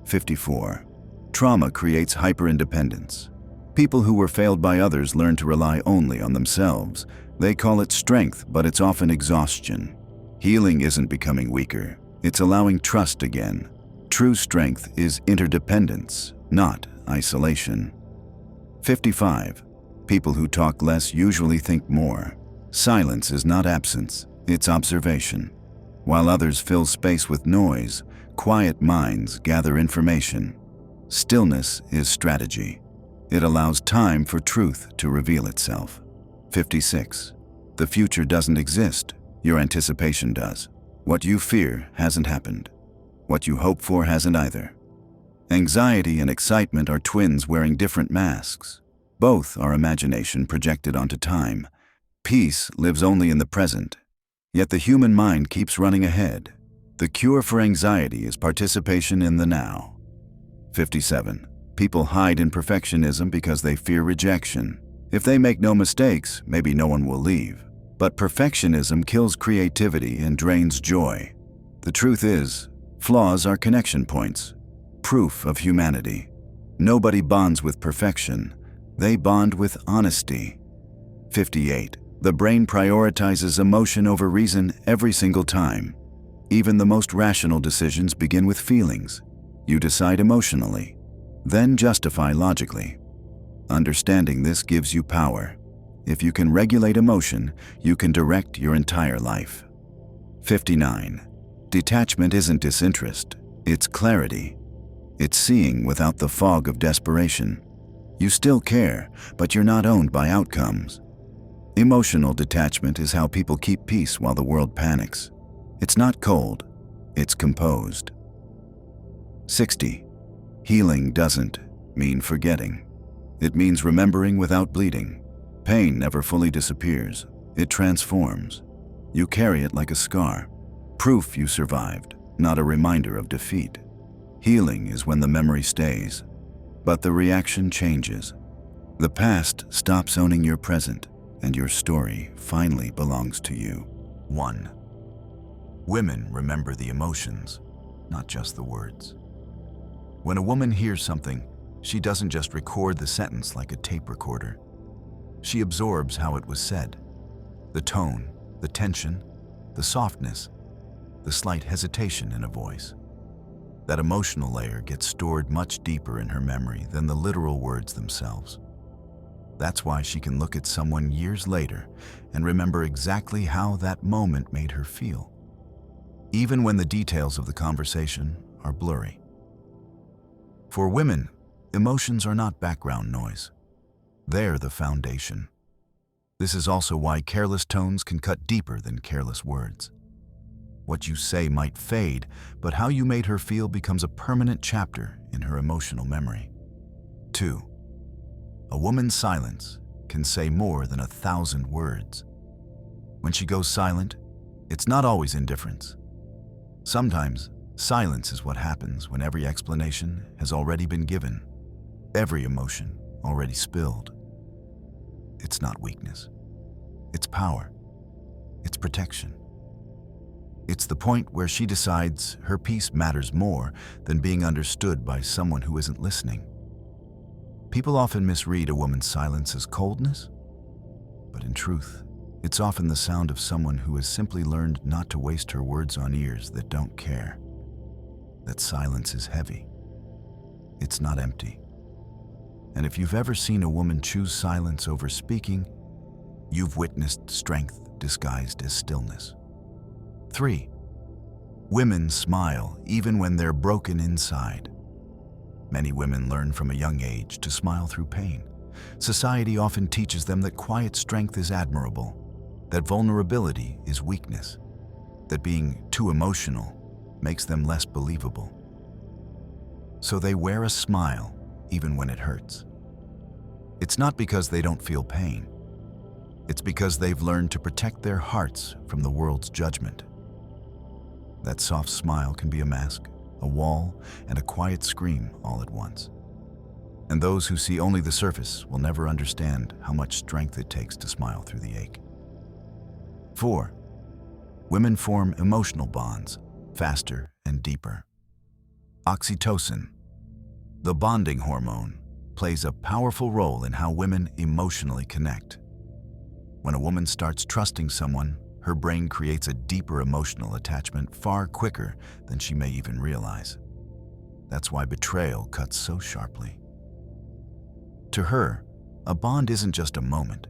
54. Trauma creates hyper-independence. People who were failed by others learn to rely only on themselves. They call it strength, but it's often exhaustion. Healing isn't becoming weaker. It's allowing trust again. True strength is interdependence, not isolation. 55. People who talk less usually think more. Silence is not absence, it's observation. While others fill space with noise, quiet minds gather information. Stillness is strategy. It allows time for truth to reveal itself. 56. The future doesn't exist, your anticipation does. What you fear hasn't happened. What you hope for hasn't either. Anxiety and excitement are twins wearing different masks. Both are imagination projected onto time. Peace lives only in the present. Yet the human mind keeps running ahead. The cure for anxiety is participation in the now. 57. People hide in perfectionism because they fear rejection. If they make no mistakes, maybe no one will leave. But perfectionism kills creativity and drains joy. The truth is, flaws are connection points, proof of humanity. Nobody bonds with perfection. They bond with honesty. 58. The brain prioritizes emotion over reason every single time. Even the most rational decisions begin with feelings. You decide emotionally, then justify logically. Understanding this gives you power. If you can regulate emotion, you can direct your entire life. 59. Detachment isn't disinterest, it's clarity. It's seeing without the fog of desperation. You still care, but you're not owned by outcomes. Emotional detachment is how people keep peace while the world panics. It's not cold, it's composed. 60. Healing doesn't mean forgetting. It means remembering without bleeding. Pain never fully disappears. It transforms. You carry it like a scar, proof you survived, not a reminder of defeat. Healing is when the memory stays, but the reaction changes. The past stops owning your present, and your story finally belongs to you. 1. Women remember the emotions, not just the words. When a woman hears something, she doesn't just record the sentence like a tape recorder. She absorbs how it was said. The tone, the tension, the softness, the slight hesitation in a voice. That emotional layer gets stored much deeper in her memory than the literal words themselves. That's why she can look at someone years later and remember exactly how that moment made her feel, even when the details of the conversation are blurry. For women, emotions are not background noise. They're the foundation. This is also why careless tones can cut deeper than careless words. What you say might fade, but how you made her feel becomes a permanent chapter in her emotional memory. 2. A woman's silence can say more than 1,000 words. When she goes silent, it's not always indifference. Sometimes, silence is what happens when every explanation has already been given, every emotion already spilled. It's not weakness. It's power. It's protection. It's the point where she decides her peace matters more than being understood by someone who isn't listening. People often misread a woman's silence as coldness, but in truth, it's often the sound of someone who has simply learned not to waste her words on ears that don't care. That silence is heavy. It's not empty. And if you've ever seen a woman choose silence over speaking, you've witnessed strength disguised as stillness. 3. Women smile even when they're broken inside. Many women learn from a young age to smile through pain. Society often teaches them that quiet strength is admirable, that vulnerability is weakness, that being too emotional makes them less believable. So they wear a smile even when it hurts. It's not because they don't feel pain. It's because they've learned to protect their hearts from the world's judgment. That soft smile can be a mask, a wall, and a quiet scream all at once. And those who see only the surface will never understand how much strength it takes to smile through the ache. 4. Women form emotional bonds faster and deeper. Oxytocin, the bonding hormone, plays a powerful role in how women emotionally connect. When a woman starts trusting someone, her brain creates a deeper emotional attachment far quicker than she may even realize. That's why betrayal cuts so sharply. To her, a bond isn't just a moment.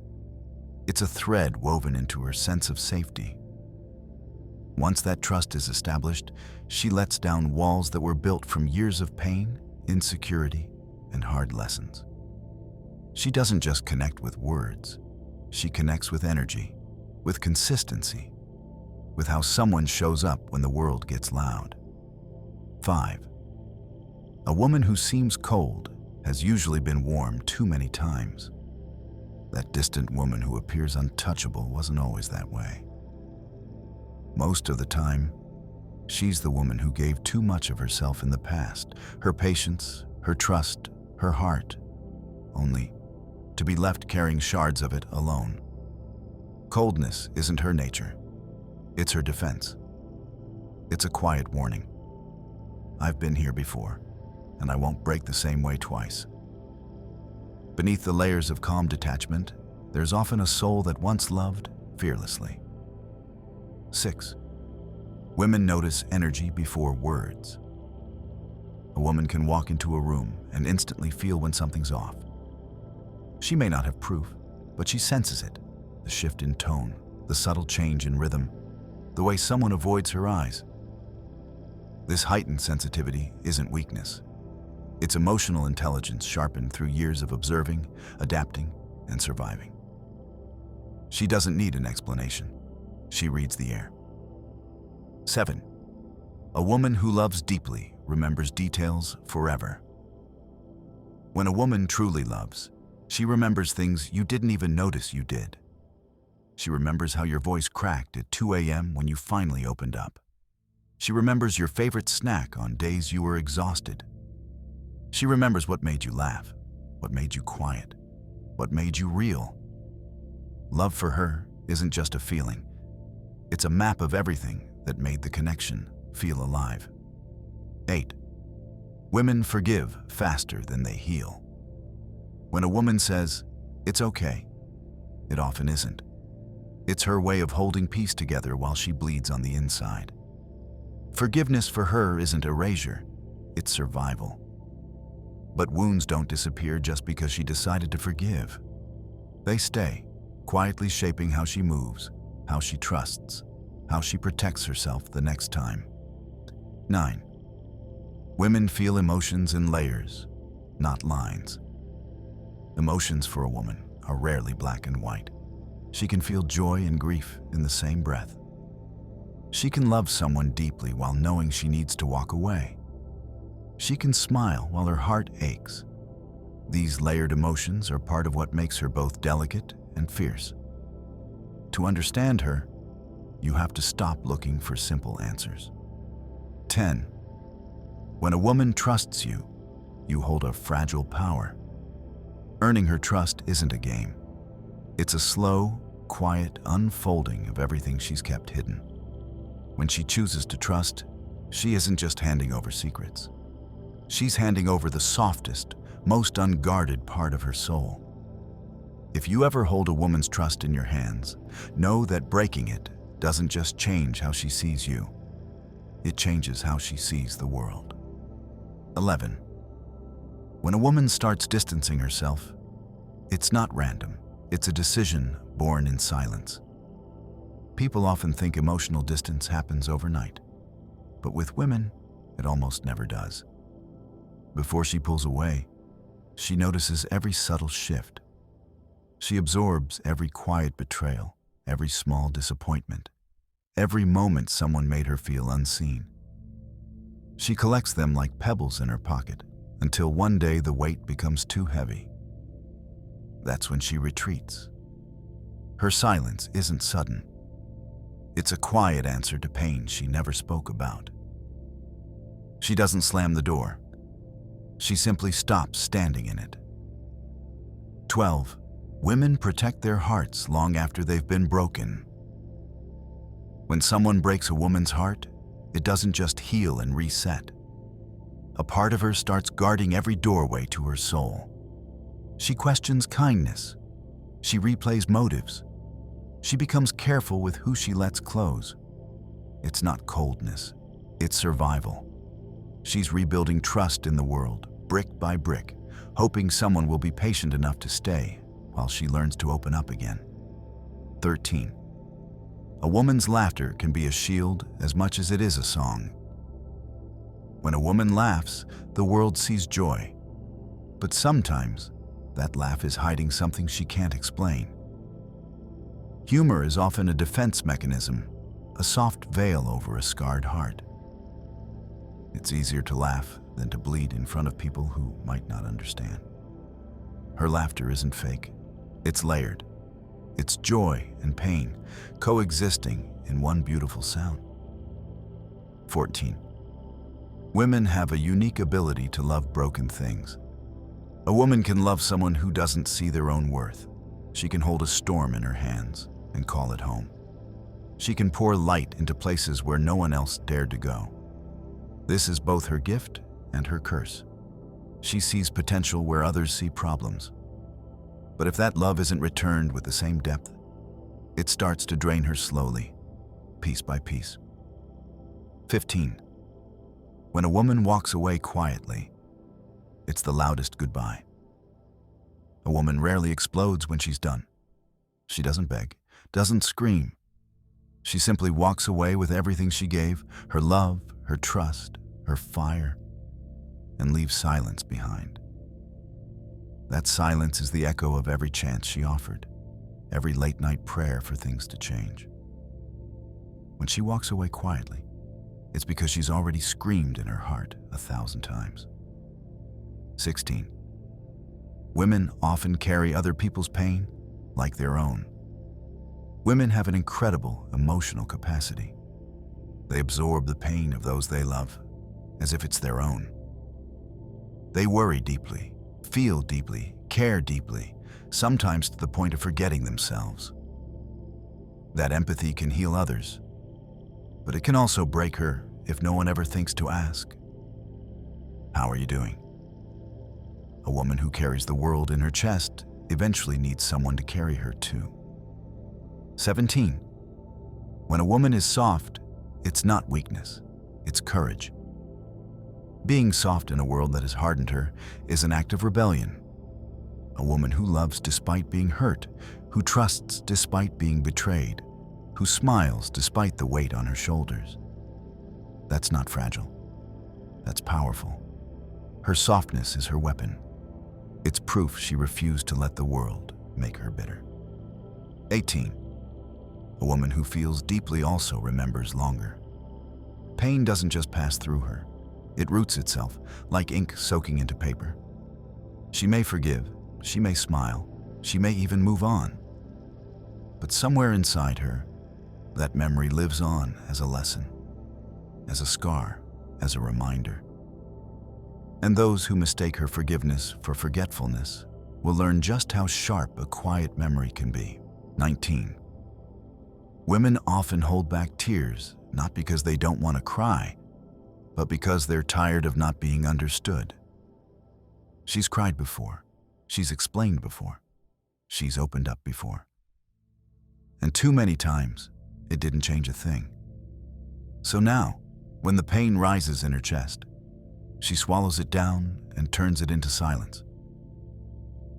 It's a thread woven into her sense of safety. Once that trust is established, she lets down walls that were built from years of pain, insecurity, and hard lessons. She doesn't just connect with words. She connects with energy, with consistency, with how someone shows up when the world gets loud. 5. A woman who seems cold has usually been warm too many times. That distant woman who appears untouchable wasn't always that way. Most of the time, she's the woman who gave too much of herself in the past, her patience, her trust, her heart, only to be left carrying shards of it alone. Coldness isn't her nature. It's her defense. It's a quiet warning. I've been here before, and I won't break the same way twice. Beneath the layers of calm detachment, there's often a soul that once loved fearlessly. 6. Women notice energy before words. A woman can walk into a room and instantly feel when something's off. She may not have proof, but she senses it. The shift in tone, the subtle change in rhythm, the way someone avoids her eyes. This heightened sensitivity isn't weakness. It's emotional intelligence sharpened through years of observing, adapting, and surviving. She doesn't need an explanation. She reads the air. 7. A woman who loves deeply remembers details forever. When a woman truly loves, she remembers things you didn't even notice you did. She remembers how your voice cracked at 2 a.m. when you finally opened up. She remembers your favorite snack on days you were exhausted. She remembers what made you laugh, what made you quiet, what made you real. Love for her isn't just a feeling. It's a map of everything that made the connection feel alive. 8. Women forgive faster than they heal. When a woman says, "It's okay," it often isn't. It's her way of holding peace together while she bleeds on the inside. Forgiveness for her isn't erasure, it's survival. But wounds don't disappear just because she decided to forgive. They stay, quietly shaping how she moves, how she trusts, how she protects herself the next time. 9. Women feel emotions in layers, not lines. Emotions for a woman are rarely black and white. She can feel joy and grief in the same breath. She can love someone deeply while knowing she needs to walk away. She can smile while her heart aches. These layered emotions are part of what makes her both delicate and fierce. To understand her, you have to stop looking for simple answers. 10. When a woman trusts you, you hold a fragile power. Earning her trust isn't a game. It's a slow, quiet unfolding of everything she's kept hidden. When she chooses to trust, she isn't just handing over secrets. She's handing over the softest, most unguarded part of her soul. If you ever hold a woman's trust in your hands, know that breaking it doesn't just change how she sees you. It changes how she sees the world. 11. When a woman starts distancing herself, it's not random. It's a decision born in silence. People often think emotional distance happens overnight, but with women, it almost never does. Before she pulls away, she notices every subtle shift. She absorbs every quiet betrayal, every small disappointment, every moment someone made her feel unseen. She collects them like pebbles in her pocket until one day the weight becomes too heavy. That's when she retreats. Her silence isn't sudden. It's a quiet answer to pain she never spoke about. She doesn't slam the door. She simply stops standing in it. 12. Women protect their hearts long after they've been broken. When someone breaks a woman's heart, it doesn't just heal and reset. A part of her starts guarding every doorway to her soul. She questions kindness. She replays motives. She becomes careful with who she lets close. It's not coldness, it's survival. She's rebuilding trust in the world, brick by brick, hoping someone will be patient enough to stay while she learns to open up again. 13. A woman's laughter can be a shield as much as it is a song. When a woman laughs, the world sees joy. But sometimes, that laugh is hiding something she can't explain. Humor is often a defense mechanism, a soft veil over a scarred heart. It's easier to laugh than to bleed in front of people who might not understand. Her laughter isn't fake. It's layered. It's joy and pain coexisting in one beautiful sound. 14. Women have a unique ability to love broken things. A woman can love someone who doesn't see their own worth. She can hold a storm in her hands and call it home. She can pour light into places where no one else dared to go. This is both her gift and her curse. She sees potential where others see problems. But if that love isn't returned with the same depth, it starts to drain her slowly, piece by piece. 15. When a woman walks away quietly, it's the loudest goodbye. A woman rarely explodes when she's done. She doesn't beg, doesn't scream. She simply walks away with everything she gave, her love, her trust, her fire, and leaves silence behind. That silence is the echo of every chance she offered, every late-night prayer for things to change. When she walks away quietly, it's because she's already screamed in her heart 1,000 times. 16. Women often carry other people's pain like their own. Women have an incredible emotional capacity. They absorb the pain of those they love as if it's their own. They worry deeply, feel deeply, care deeply, sometimes to the point of forgetting themselves. That empathy can heal others, but it can also break her if no one ever thinks to ask, "How are you doing?" A woman who carries the world in her chest eventually needs someone to carry her too. 17. When a woman is soft, it's not weakness, it's courage. Being soft in a world that has hardened her is an act of rebellion. A woman who loves despite being hurt, who trusts despite being betrayed, who smiles despite the weight on her shoulders. That's not fragile. That's powerful. Her softness is her weapon. It's proof she refused to let the world make her bitter. 18. A woman who feels deeply also remembers longer. Pain doesn't just pass through her. It roots itself, like ink soaking into paper. She may forgive, she may smile, she may even move on. But somewhere inside her, that memory lives on as a lesson, as a scar, as a reminder. And those who mistake her forgiveness for forgetfulness will learn just how sharp a quiet memory can be. 19. Women often hold back tears, not because they don't want to cry, but because they're tired of not being understood. She's cried before. She's explained before. She's opened up before. And too many times, it didn't change a thing. So now, when the pain rises in her chest, she swallows it down and turns it into silence.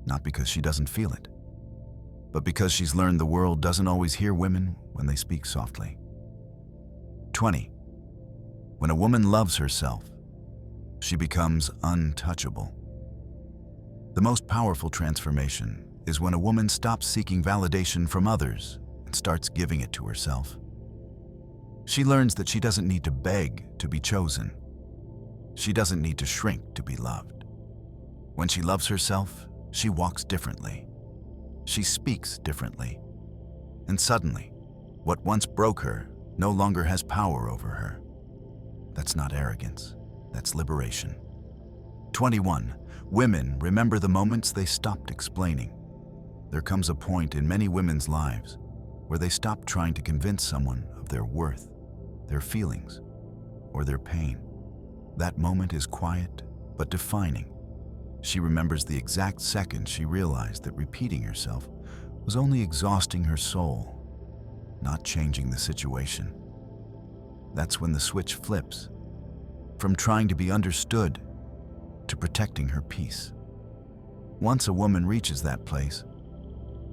Not because she doesn't feel it, but because she's learned the world doesn't always hear women when they speak softly. 20. When a woman loves herself, she becomes untouchable. The most powerful transformation is when a woman stops seeking validation from others and starts giving it to herself. She learns that she doesn't need to beg to be chosen. She doesn't need to shrink to be loved. When she loves herself, she walks differently. She speaks differently. And suddenly, what once broke her no longer has power over her. That's not arrogance, that's liberation. 21. Women remember the moments they stopped explaining. There comes a point in many women's lives where they stop trying to convince someone of their worth, their feelings, or their pain. That moment is quiet but defining. She remembers the exact second she realized that repeating herself was only exhausting her soul, not changing the situation. That's when the switch flips, from trying to be understood to protecting her peace. Once a woman reaches that place,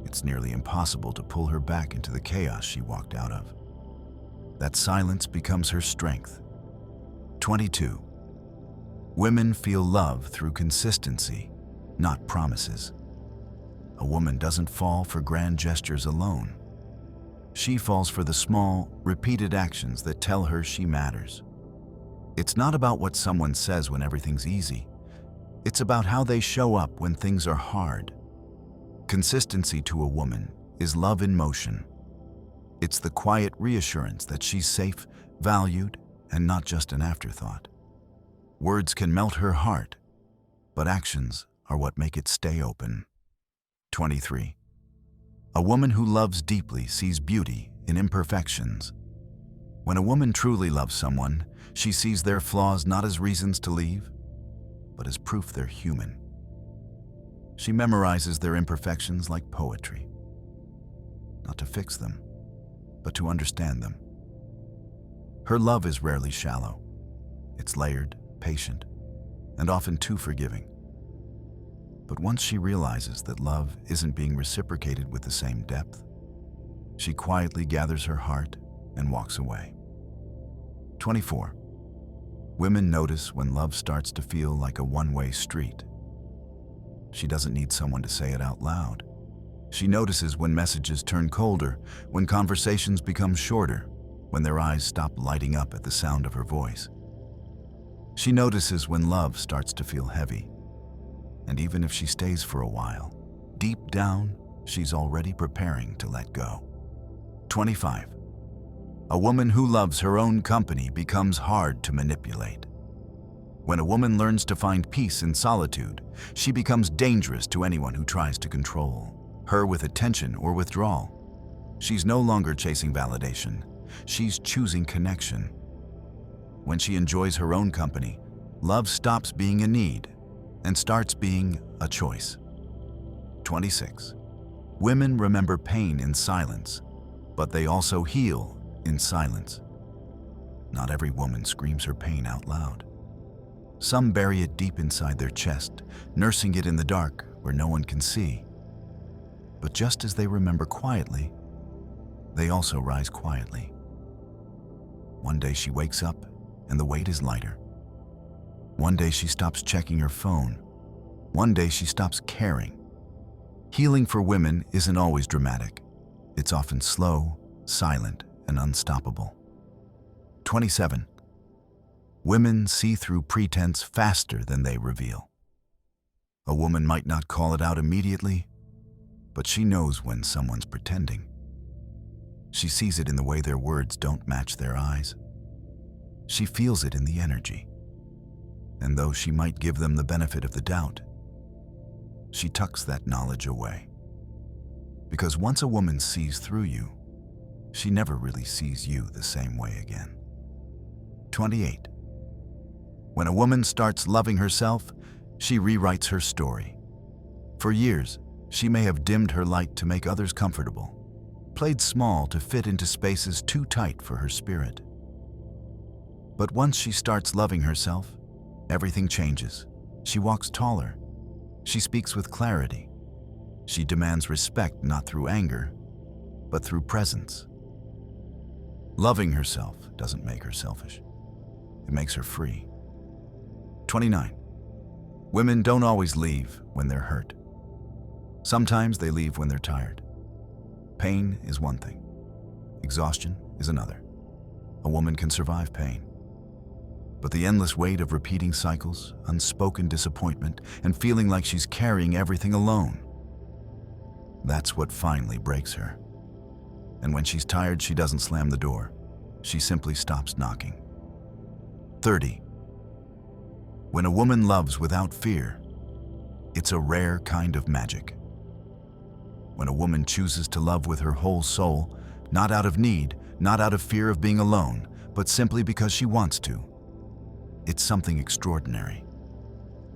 it's nearly impossible to pull her back into the chaos she walked out of. That silence becomes her strength. 22. Women feel love through consistency, not promises. A woman doesn't fall for grand gestures alone. She falls for the small, repeated actions that tell her she matters. It's not about what someone says when everything's easy. It's about how they show up when things are hard. Consistency to a woman is love in motion. It's the quiet reassurance that she's safe, valued, and not just an afterthought. Words can melt her heart, but actions are what make it stay open. 23. A woman who loves deeply sees beauty in imperfections. When a woman truly loves someone, she sees their flaws not as reasons to leave, but as proof they're human. She memorizes their imperfections like poetry, not to fix them, but to understand them. Her love is rarely shallow. It's layered, patient, and often too forgiving. But once she realizes that love isn't being reciprocated with the same depth, she quietly gathers her heart and walks away. 24. Women notice when love starts to feel like a one-way street. She doesn't need someone to say it out loud. She notices when messages turn colder, when conversations become shorter, when their eyes stop lighting up at the sound of her voice. She notices when love starts to feel heavy. And even if she stays for a while, deep down, she's already preparing to let go. 25. A woman who loves her own company becomes hard to manipulate. When a woman learns to find peace in solitude, she becomes dangerous to anyone who tries to control her with attention or withdrawal. She's no longer chasing validation. She's choosing connection. When she enjoys her own company, love stops being a need and starts being a choice. 26. Women remember pain in silence, but they also heal in silence. Not every woman screams her pain out loud. Some bury it deep inside their chest, nursing it in the dark where no one can see. But just as they remember quietly, they also rise quietly. One day she wakes up and the weight is lighter. One day she stops checking her phone. One day she stops caring. Healing for women isn't always dramatic. It's often slow, silent, and unstoppable. 27. Women see through pretense faster than they reveal. A woman might not call it out immediately, but she knows when someone's pretending. She sees it in the way their words don't match their eyes. She feels it in the energy. And though she might give them the benefit of the doubt, she tucks that knowledge away. Because once a woman sees through you, she never really sees you the same way again. 28. When a woman starts loving herself, she rewrites her story. For years, she may have dimmed her light to make others comfortable, played small to fit into spaces too tight for her spirit. But once she starts loving herself, everything changes. She walks taller. She speaks with clarity. She demands respect not through anger, but through presence. Loving herself doesn't make her selfish. It makes her free. 29. Women don't always leave when they're hurt. Sometimes they leave when they're tired. Pain is one thing. Exhaustion is another. A woman can survive pain. But the endless weight of repeating cycles, unspoken disappointment, and feeling like she's carrying everything alone, that's what finally breaks her. And when she's tired, she doesn't slam the door. She simply stops knocking. 30. When a woman loves without fear, it's a rare kind of magic. When a woman chooses to love with her whole soul, not out of need, not out of fear of being alone, but simply because she wants to, it's something extraordinary.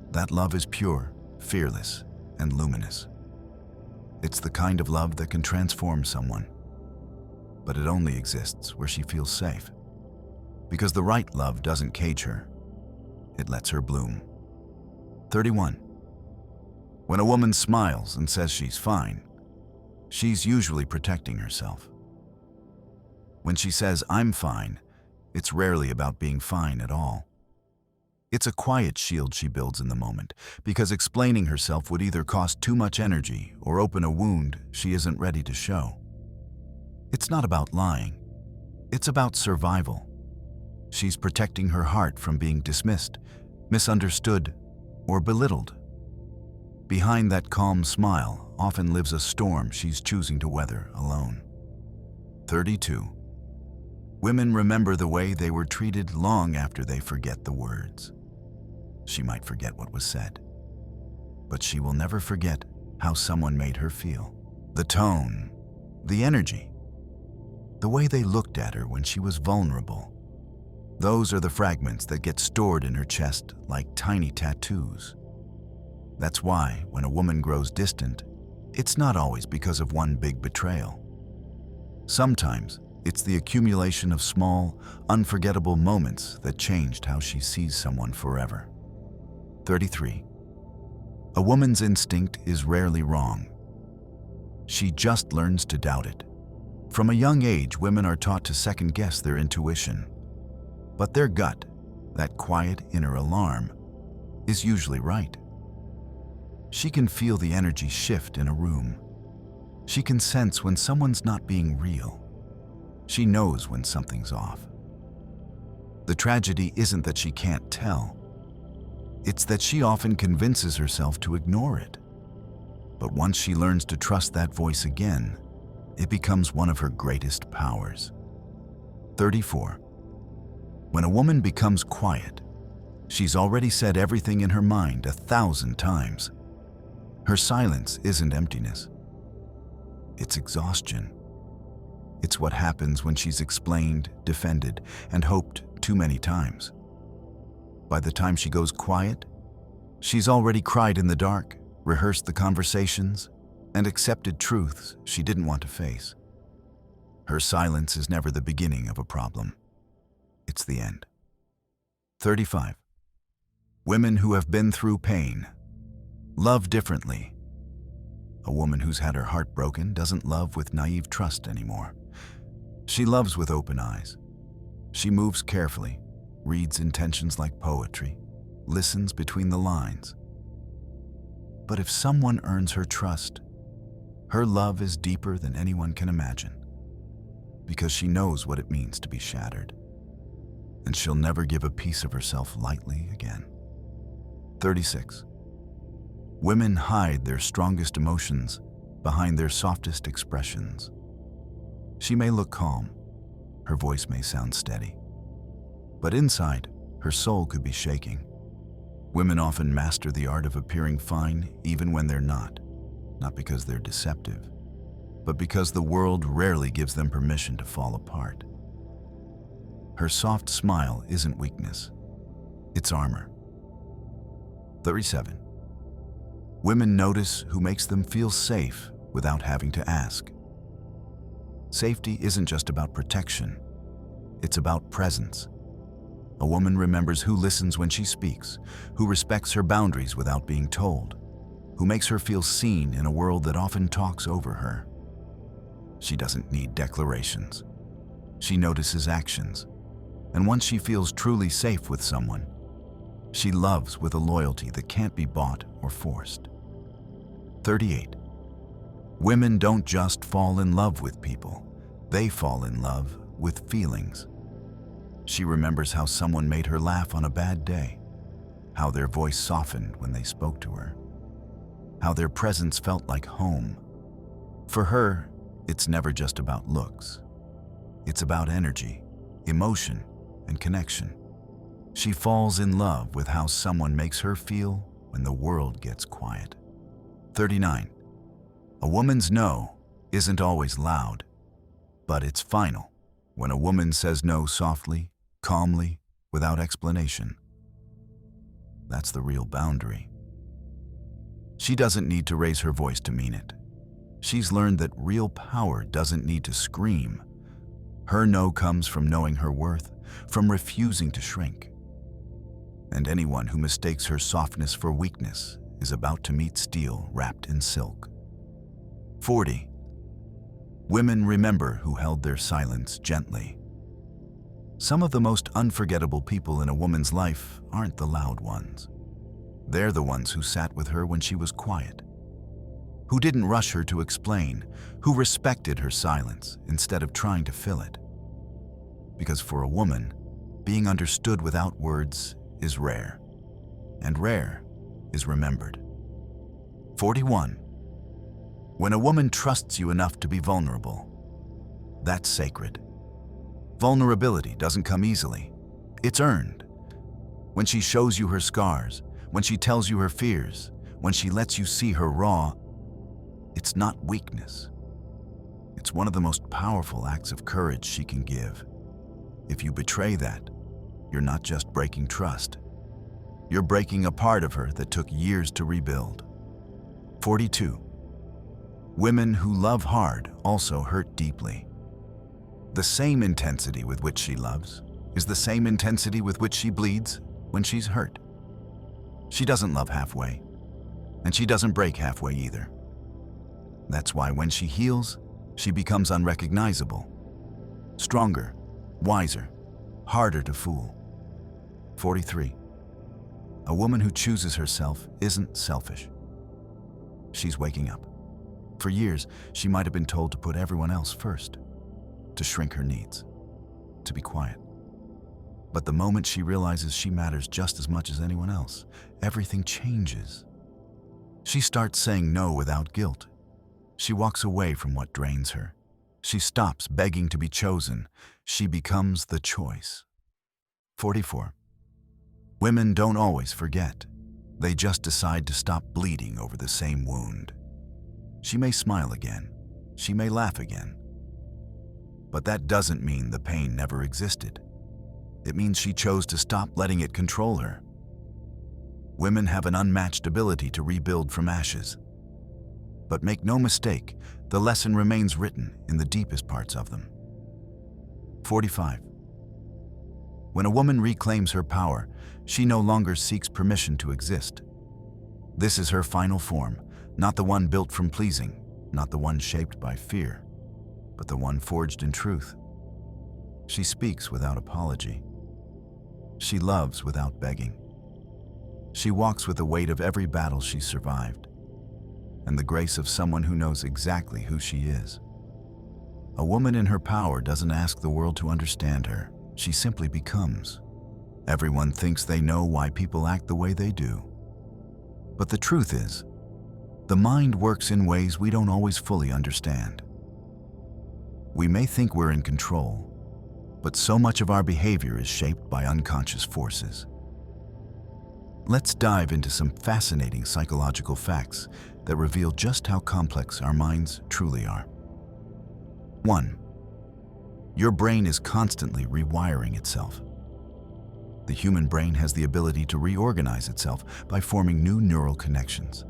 That love is pure, fearless, and luminous. It's the kind of love that can transform someone. But it only exists where she feels safe. Because the right love doesn't cage her. It lets her bloom. 31. When a woman smiles and says she's fine, she's usually protecting herself. When she says, "I'm fine," it's rarely about being fine at all. It's a quiet shield she builds in the moment, because explaining herself would either cost too much energy or open a wound she isn't ready to show. It's not about lying. It's about survival. She's protecting her heart from being dismissed, misunderstood, or belittled. Behind that calm smile often lives a storm she's choosing to weather alone. 32. Women remember the way they were treated long after they forget the words. She might forget what was said, but she will never forget how someone made her feel. The tone, the energy, the way they looked at her when she was vulnerable. Those are the fragments that get stored in her chest like tiny tattoos. That's why, when a woman grows distant, it's not always because of one big betrayal. Sometimes, it's the accumulation of small, unforgettable moments that changed how she sees someone forever. 33. A woman's instinct is rarely wrong. She just learns to doubt it. From a young age, women are taught to second-guess their intuition. But their gut, that quiet inner alarm, is usually right. She can feel the energy shift in a room. She can sense when someone's not being real. She knows when something's off. The tragedy isn't that she can't tell. It's that she often convinces herself to ignore it. But once she learns to trust that voice again, it becomes one of her greatest powers. 34. When a woman becomes quiet, she's already said everything in her mind 1,000 times. Her silence isn't emptiness. It's exhaustion. It's what happens when she's explained, defended, and hoped too many times. By the time she goes quiet, she's already cried in the dark, rehearsed the conversations, and accepted truths she didn't want to face. Her silence is never the beginning of a problem. It's the end. 35. Women who have been through pain love differently. A woman who's had her heart broken doesn't love with naive trust anymore. She loves with open eyes. She moves carefully, reads intentions like poetry, listens between the lines. But if someone earns her trust, her love is deeper than anyone can imagine, because she knows what it means to be shattered, and she'll never give a piece of herself lightly again. 36. Women hide their strongest emotions behind their softest expressions. She may look calm, her voice may sound steady, but inside, her soul could be shaking. Women often master the art of appearing fine even when they're not because they're deceptive, but because the world rarely gives them permission to fall apart. Her soft smile isn't weakness, it's armor. 37. Women notice who makes them feel safe without having to ask. Safety isn't just about protection, it's about presence. A woman remembers who listens when she speaks, who respects her boundaries without being told, who makes her feel seen in a world that often talks over her. She doesn't need declarations. She notices actions. And once she feels truly safe with someone, she loves with a loyalty that can't be bought or forced. 38. Women don't just fall in love with people, they fall in love with feelings. She remembers how someone made her laugh on a bad day, how their voice softened when they spoke to her, how their presence felt like home. For her, it's never just about looks. It's about energy, emotion, and connection. She falls in love with how someone makes her feel when the world gets quiet. 39. A woman's no isn't always loud, but it's final. When a woman says no softly, calmly, without explanation, that's the real boundary. She doesn't need to raise her voice to mean it. She's learned that real power doesn't need to scream. Her no comes from knowing her worth, from refusing to shrink. And anyone who mistakes her softness for weakness is about to meet steel wrapped in silk. 40. Women remember who held their silence gently. Some of the most unforgettable people in a woman's life aren't the loud ones. They're the ones who sat with her when she was quiet, who didn't rush her to explain, who respected her silence instead of trying to fill it. Because for a woman, being understood without words is rare, and rare is remembered. 41. When a woman trusts you enough to be vulnerable, that's sacred. Vulnerability doesn't come easily. It's earned. When she shows you her scars, when she tells you her fears, when she lets you see her raw, it's not weakness. It's one of the most powerful acts of courage she can give. If you betray that, you're not just breaking trust. You're breaking a part of her that took years to rebuild. 42. Women who love hard also hurt deeply. The same intensity with which she loves is the same intensity with which she bleeds when she's hurt. She doesn't love halfway, and she doesn't break halfway either. That's why when she heals, she becomes unrecognizable, stronger, wiser, harder to fool. 43. A woman who chooses herself isn't selfish. She's waking up. For years, she might have been told to put everyone else first, to shrink her needs, to be quiet. But the moment she realizes she matters just as much as anyone else, everything changes. She starts saying no without guilt. She walks away from what drains her. She stops begging to be chosen. She becomes the choice. 44. Women don't always forget. They just decide to stop bleeding over the same wound. She may smile again. She may laugh again. But that doesn't mean the pain never existed. It means she chose to stop letting it control her. Women have an unmatched ability to rebuild from ashes. But make no mistake, the lesson remains written in the deepest parts of them. 45. When a woman reclaims her power, she no longer seeks permission to exist. This is her final form, not the one built from pleasing, not the one shaped by fear, but the one forged in truth. She speaks without apology. She loves without begging. She walks with the weight of every battle she survived, and the grace of someone who knows exactly who she is. A woman in her power doesn't ask the world to understand her. She simply becomes. Everyone thinks they know why people act the way they do. But the truth is, the mind works in ways we don't always fully understand. We may think we're in control, but so much of our behavior is shaped by unconscious forces. Let's dive into some fascinating psychological facts that reveal just how complex our minds truly are. 1. Your brain is constantly rewiring itself. The human brain has the ability to reorganize itself by forming new neural connections.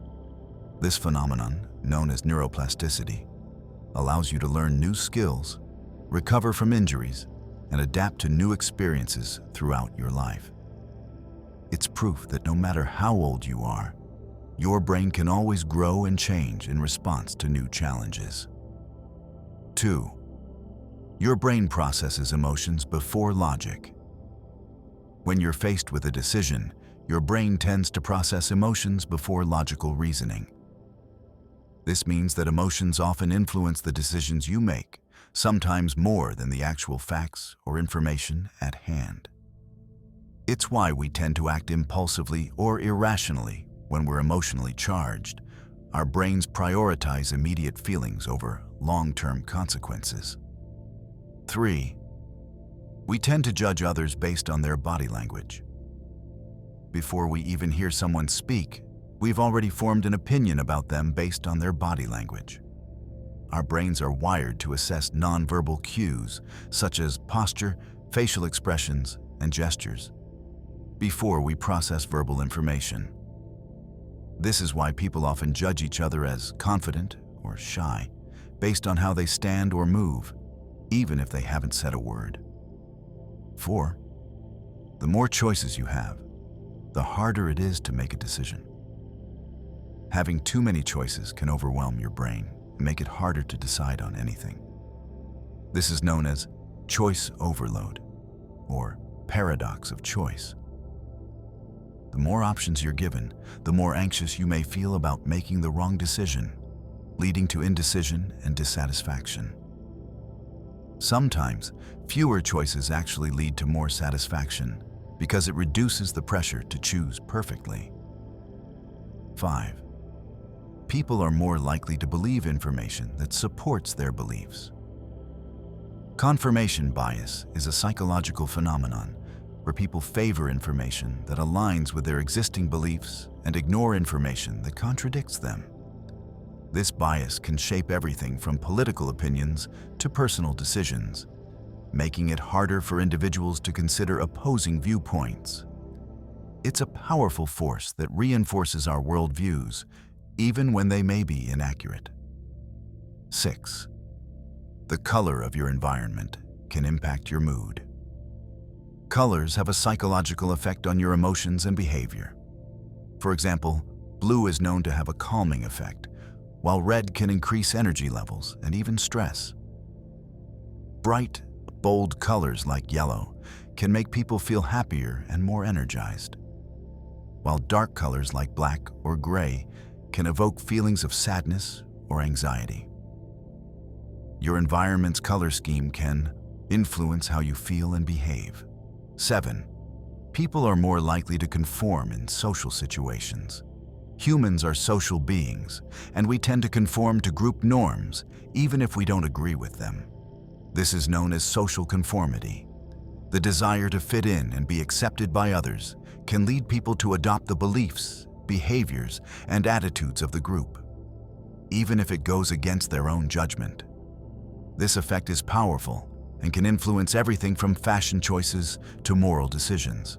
This phenomenon, known as neuroplasticity, allows you to learn new skills, recover from injuries, and adapt to new experiences throughout your life. It's proof that no matter how old you are, your brain can always grow and change in response to new challenges. 2. Your brain processes emotions before logic. When you're faced with a decision, your brain tends to process emotions before logical reasoning. This means that emotions often influence the decisions you make, sometimes more than the actual facts or information at hand. It's why we tend to act impulsively or irrationally when we're emotionally charged. Our brains prioritize immediate feelings over long-term consequences. 3. We tend to judge others based on their body language. Before we even hear someone speak, we've already formed an opinion about them based on their body language. Our brains are wired to assess nonverbal cues, such as posture, facial expressions, and gestures, before we process verbal information. This is why people often judge each other as confident or shy, based on how they stand or move, even if they haven't said a word. 4. The more choices you have, the harder it is to make a decision. Having too many choices can overwhelm your brain and make it harder to decide on anything. This is known as choice overload, or paradox of choice. The more options you're given, the more anxious you may feel about making the wrong decision, leading to indecision and dissatisfaction. Sometimes, fewer choices actually lead to more satisfaction because it reduces the pressure to choose perfectly. 5. People are more likely to believe information that supports their beliefs. Confirmation bias is a psychological phenomenon where people favor information that aligns with their existing beliefs and ignore information that contradicts them. This bias can shape everything from political opinions to personal decisions, making it harder for individuals to consider opposing viewpoints. It's a powerful force that reinforces our worldviews, even when they may be inaccurate. 6. The color of your environment can impact your mood. Colors have a psychological effect on your emotions and behavior. For example, blue is known to have a calming effect, while red can increase energy levels and even stress. Bright, bold colors like yellow can make people feel happier and more energized, while dark colors like black or gray can evoke feelings of sadness or anxiety. Your environment's color scheme can influence how you feel and behave. 7. People are more likely to conform in social situations. Humans are social beings, and we tend to conform to group norms, even if we don't agree with them. This is known as social conformity. The desire to fit in and be accepted by others can lead people to adopt the beliefs, behaviors, and attitudes of the group, even if it goes against their own judgment. This effect is powerful and can influence everything from fashion choices to moral decisions.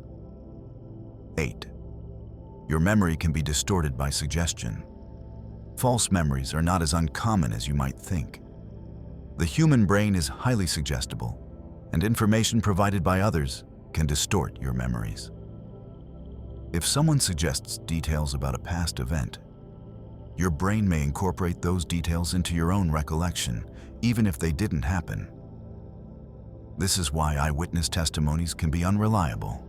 8. Your memory can be distorted by suggestion. False memories are not as uncommon as you might think. The human brain is highly suggestible, and information provided by others can distort your memories. If someone suggests details about a past event, your brain may incorporate those details into your own recollection, even if they didn't happen. This is why eyewitness testimonies can be unreliable.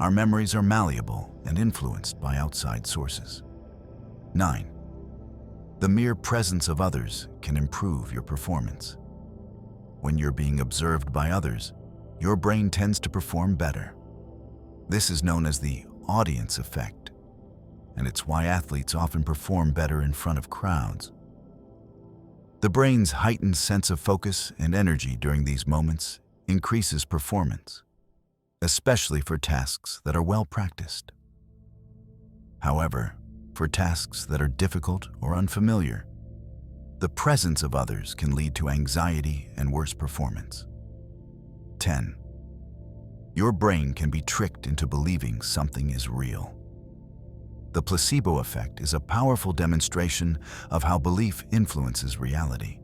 Our memories are malleable and influenced by outside sources. 9. The mere presence of others can improve your performance. When you're being observed by others, your brain tends to perform better. This is known as the audience effect, and it's why athletes often perform better in front of crowds. The brain's heightened sense of focus and energy during these moments increases performance, especially for tasks that are well practiced. However, for tasks that are difficult or unfamiliar, the presence of others can lead to anxiety and worse performance. 10. Your brain can be tricked into believing something is real. The placebo effect is a powerful demonstration of how belief influences reality.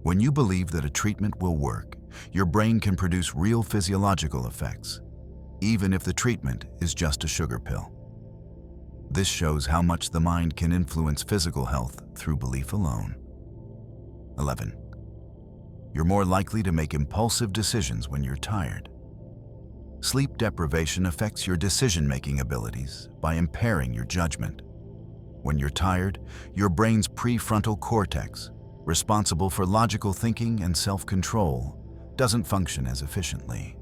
When you believe that a treatment will work, your brain can produce real physiological effects, even if the treatment is just a sugar pill. This shows how much the mind can influence physical health through belief alone. 11. You're more likely to make impulsive decisions when you're tired. Sleep deprivation affects your decision-making abilities by impairing your judgment. When you're tired, your brain's prefrontal cortex, responsible for logical thinking and self-control, doesn't function as efficiently.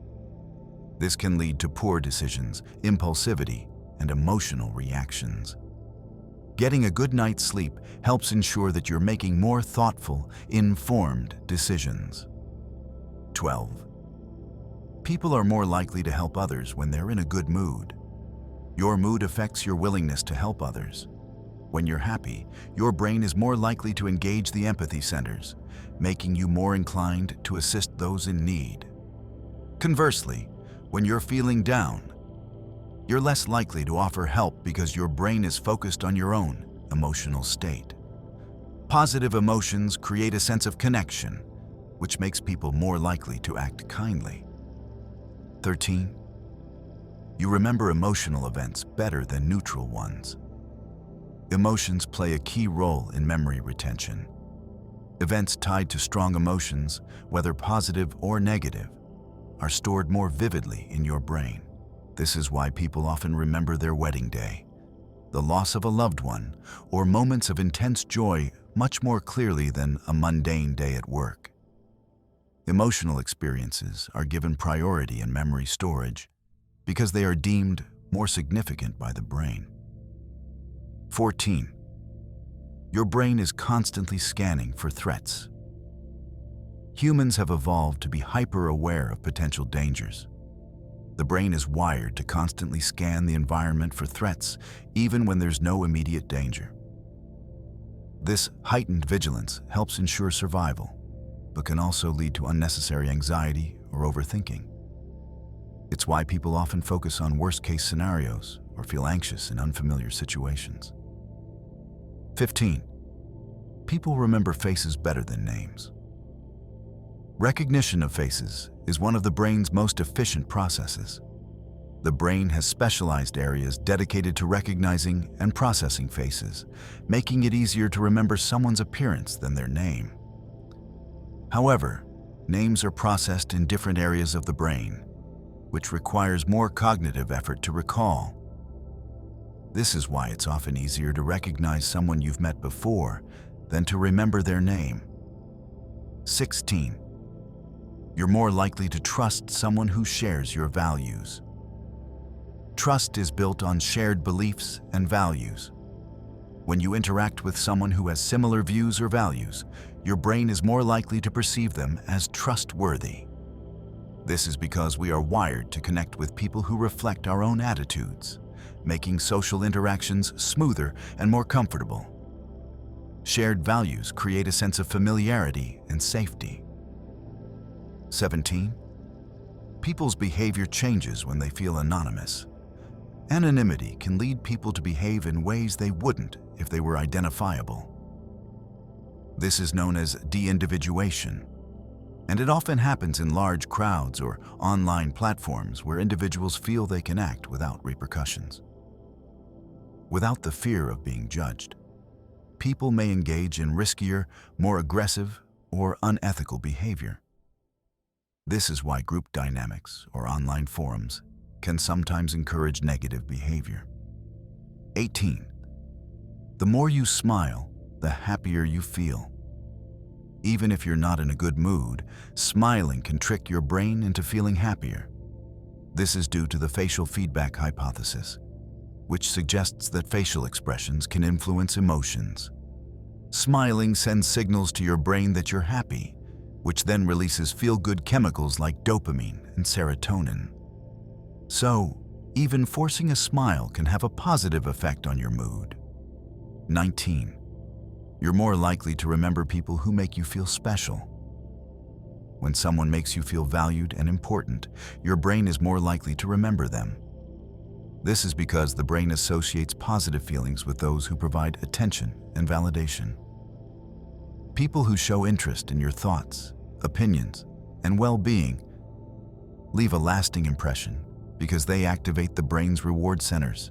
This can lead to poor decisions, impulsivity, and emotional reactions. Getting a good night's sleep helps ensure that you're making more thoughtful, informed decisions. 12. People are more likely to help others when they're in a good mood. Your mood affects your willingness to help others. When you're happy, your brain is more likely to engage the empathy centers, making you more inclined to assist those in need. Conversely, when you're feeling down, you're less likely to offer help because your brain is focused on your own emotional state. Positive emotions create a sense of connection, which makes people more likely to act kindly. 13. You remember emotional events better than neutral ones. Emotions play a key role in memory retention. Events tied to strong emotions, whether positive or negative, are stored more vividly in your brain. This is why people often remember their wedding day, the loss of a loved one, or moments of intense joy much more clearly than a mundane day at work. Emotional experiences are given priority in memory storage because they are deemed more significant by the brain. 14. Your brain is constantly scanning for threats. Humans have evolved to be hyper-aware of potential dangers. The brain is wired to constantly scan the environment for threats, even when there's no immediate danger. This heightened vigilance helps ensure survival, but can also lead to unnecessary anxiety or overthinking. It's why people often focus on worst-case scenarios or feel anxious in unfamiliar situations. 15. People remember faces better than names. Recognition of faces is one of the brain's most efficient processes. The brain has specialized areas dedicated to recognizing and processing faces, making it easier to remember someone's appearance than their name. However, names are processed in different areas of the brain, which requires more cognitive effort to recall. This is why it's often easier to recognize someone you've met before than to remember their name. 16. You're more likely to trust someone who shares your values. Trust is built on shared beliefs and values. When you interact with someone who has similar views or values, your brain is more likely to perceive them as trustworthy. This is because we are wired to connect with people who reflect our own attitudes, making social interactions smoother and more comfortable. Shared values create a sense of familiarity and safety. 17. People's behavior changes when they feel anonymous. Anonymity can lead people to behave in ways they wouldn't if they were identifiable. This is known as de-individuation, and it often happens in large crowds or online platforms where individuals feel they can act without repercussions. Without the fear of being judged, people may engage in riskier, more aggressive, or unethical behavior. This is why group dynamics or online forums can sometimes encourage negative behavior. 18. The more you smile, the happier you feel. Even if you're not in a good mood, smiling can trick your brain into feeling happier. This is due to the facial feedback hypothesis, which suggests that facial expressions can influence emotions. Smiling sends signals to your brain that you're happy, which then releases feel-good chemicals like dopamine and serotonin. So, even forcing a smile can have a positive effect on your mood. 19. You're more likely to remember people who make you feel special. When someone makes you feel valued and important, your brain is more likely to remember them. This is because the brain associates positive feelings with those who provide attention and validation. People who show interest in your thoughts, opinions, and well-being leave a lasting impression because they activate the brain's reward centers,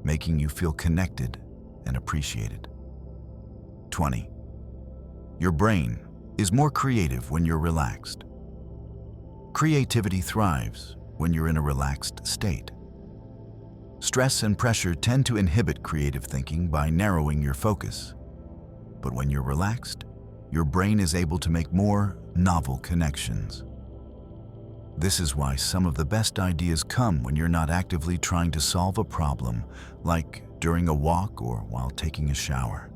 making you feel connected and appreciated. 20. Your brain is more creative when you're relaxed. Creativity thrives when you're in a relaxed state. Stress and pressure tend to inhibit creative thinking by narrowing your focus. But when you're relaxed, your brain is able to make more novel connections. This is why some of the best ideas come when you're not actively trying to solve a problem, like during a walk or while taking a shower.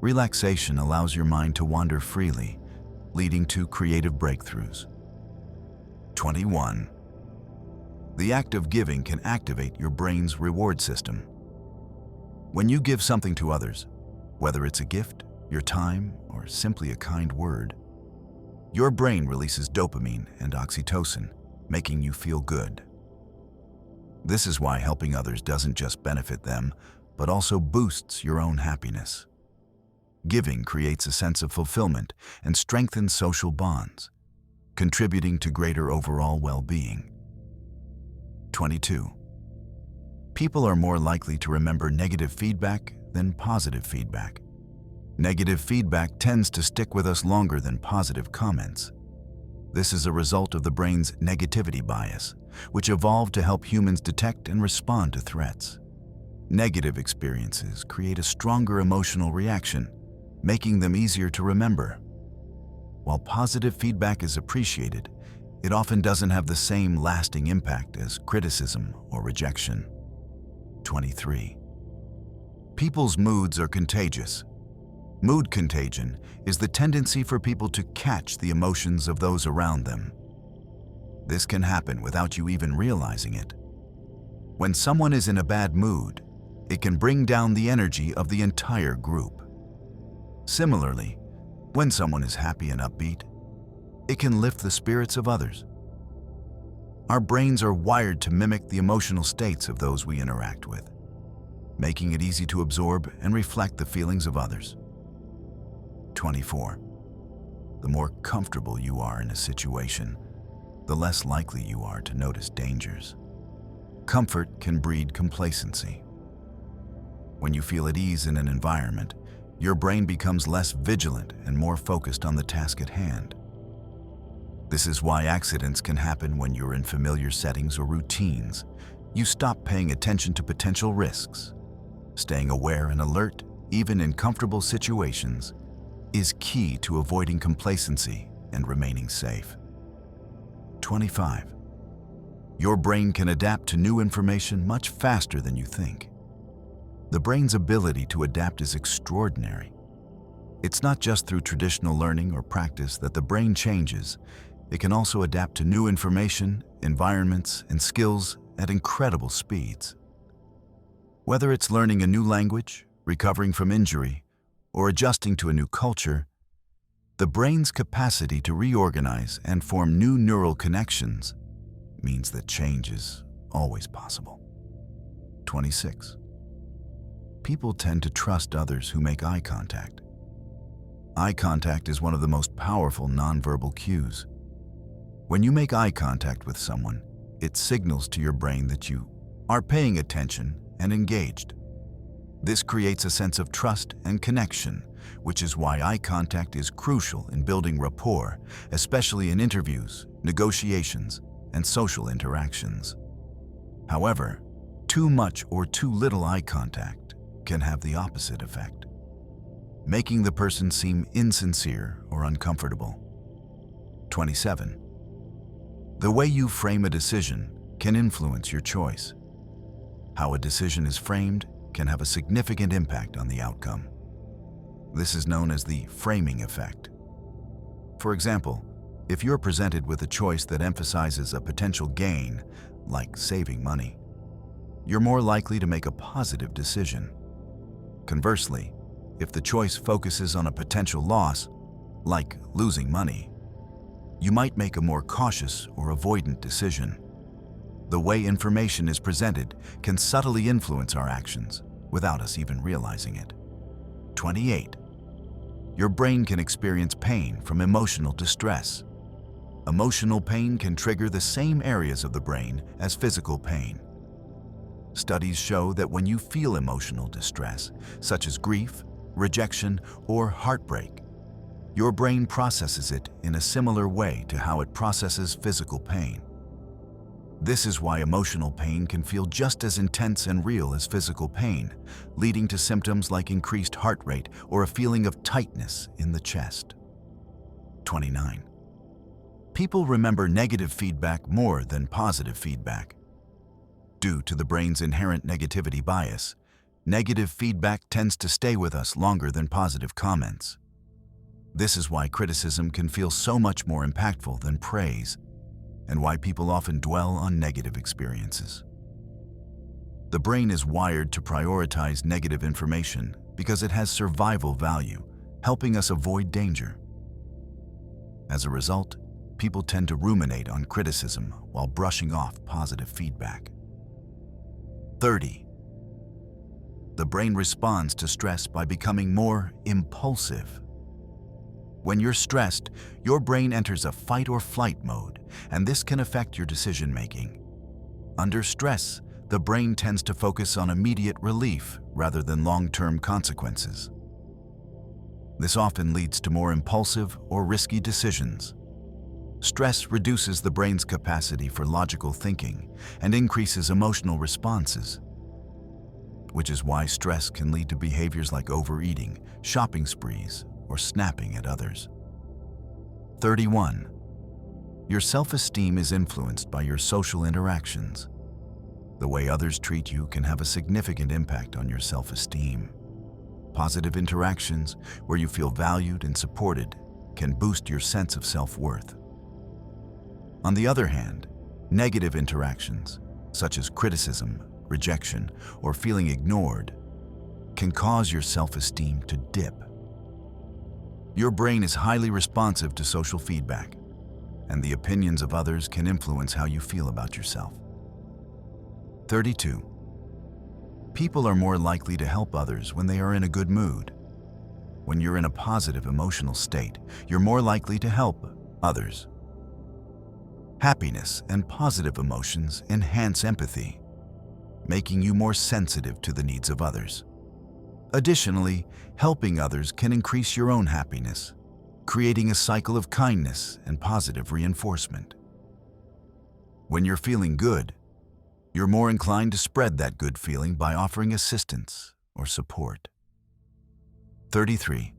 Relaxation allows your mind to wander freely, leading to creative breakthroughs. 21. The act of giving can activate your brain's reward system. When you give something to others, whether it's a gift, your time, or simply a kind word, your brain releases dopamine and oxytocin, making you feel good. This is why helping others doesn't just benefit them, but also boosts your own happiness. Giving creates a sense of fulfillment and strengthens social bonds, contributing to greater overall well-being. 22. People are more likely to remember negative feedback than positive feedback. Negative feedback tends to stick with us longer than positive comments. This is a result of the brain's negativity bias, which evolved to help humans detect and respond to threats. Negative experiences create a stronger emotional reaction, making them easier to remember. While positive feedback is appreciated, it often doesn't have the same lasting impact as criticism or rejection. 23. People's moods are contagious. Mood contagion is the tendency for people to catch the emotions of those around them. This can happen without you even realizing it. When someone is in a bad mood, it can bring down the energy of the entire group. Similarly, when someone is happy and upbeat, it can lift the spirits of others. Our brains are wired to mimic the emotional states of those we interact with, making it easy to absorb and reflect the feelings of others. 24. The more comfortable you are in a situation, the less likely you are to notice dangers. Comfort can breed complacency. When you feel at ease in an environment, your brain becomes less vigilant and more focused on the task at hand. This is why accidents can happen when you're in familiar settings or routines. You stop paying attention to potential risks. Staying aware and alert, even in comfortable situations, is key to avoiding complacency and remaining safe. 25. Your brain can adapt to new information much faster than you think. The brain's ability to adapt is extraordinary. It's not just through traditional learning or practice that the brain changes. It can also adapt to new information, environments, and skills at incredible speeds. Whether it's learning a new language, recovering from injury, or adjusting to a new culture, the brain's capacity to reorganize and form new neural connections means that change is always possible. 26. People tend to trust others who make eye contact. Eye contact is one of the most powerful nonverbal cues. When you make eye contact with someone, it signals to your brain that you are paying attention and engaged. This creates a sense of trust and connection, which is why eye contact is crucial in building rapport, especially in interviews, negotiations, and social interactions. However, too much or too little eye contact can have the opposite effect, making the person seem insincere or uncomfortable. 27. The way you frame a decision can influence your choice. How a decision is framed can have a significant impact on the outcome. This is known as the framing effect. For example, if you're presented with a choice that emphasizes a potential gain, like saving money, you're more likely to make a positive decision. Conversely, if the choice focuses on a potential loss, like losing money, you might make a more cautious or avoidant decision. The way information is presented can subtly influence our actions without us even realizing it. 28. Your brain can experience pain from emotional distress. Emotional pain can trigger the same areas of the brain as physical pain. Studies show that when you feel emotional distress, such as grief, rejection, or heartbreak, your brain processes it in a similar way to how it processes physical pain. This is why emotional pain can feel just as intense and real as physical pain, leading to symptoms like increased heart rate or a feeling of tightness in the chest. 29. People remember negative feedback more than positive feedback. Due to the brain's inherent negativity bias, negative feedback tends to stay with us longer than positive comments. This is why criticism can feel so much more impactful than praise, and why people often dwell on negative experiences. The brain is wired to prioritize negative information because it has survival value, helping us avoid danger. As a result, people tend to ruminate on criticism while brushing off positive feedback. 30. The brain responds to stress by becoming more impulsive. When you're stressed, your brain enters a fight or flight mode, and this can affect your decision-making. Under stress, the brain tends to focus on immediate relief rather than long-term consequences. This often leads to more impulsive or risky decisions. Stress reduces the brain's capacity for logical thinking and increases emotional responses, which is why stress can lead to behaviors like overeating, shopping sprees, or snapping at others. 31. Your self-esteem is influenced by your social interactions. The way others treat you can have a significant impact on your self-esteem. Positive interactions, where you feel valued and supported, can boost your sense of self-worth. On the other hand, negative interactions, such as criticism, rejection, or feeling ignored, can cause your self-esteem to dip. Your brain is highly responsive to social feedback, and the opinions of others can influence how you feel about yourself. 32. People are more likely to help others when they are in a good mood. When you're in a positive emotional state, you're more likely to help others. Happiness and positive emotions enhance empathy, making you more sensitive to the needs of others. Additionally, helping others can increase your own happiness, creating a cycle of kindness and positive reinforcement. When you're feeling good, you're more inclined to spread that good feeling by offering assistance or support. 33.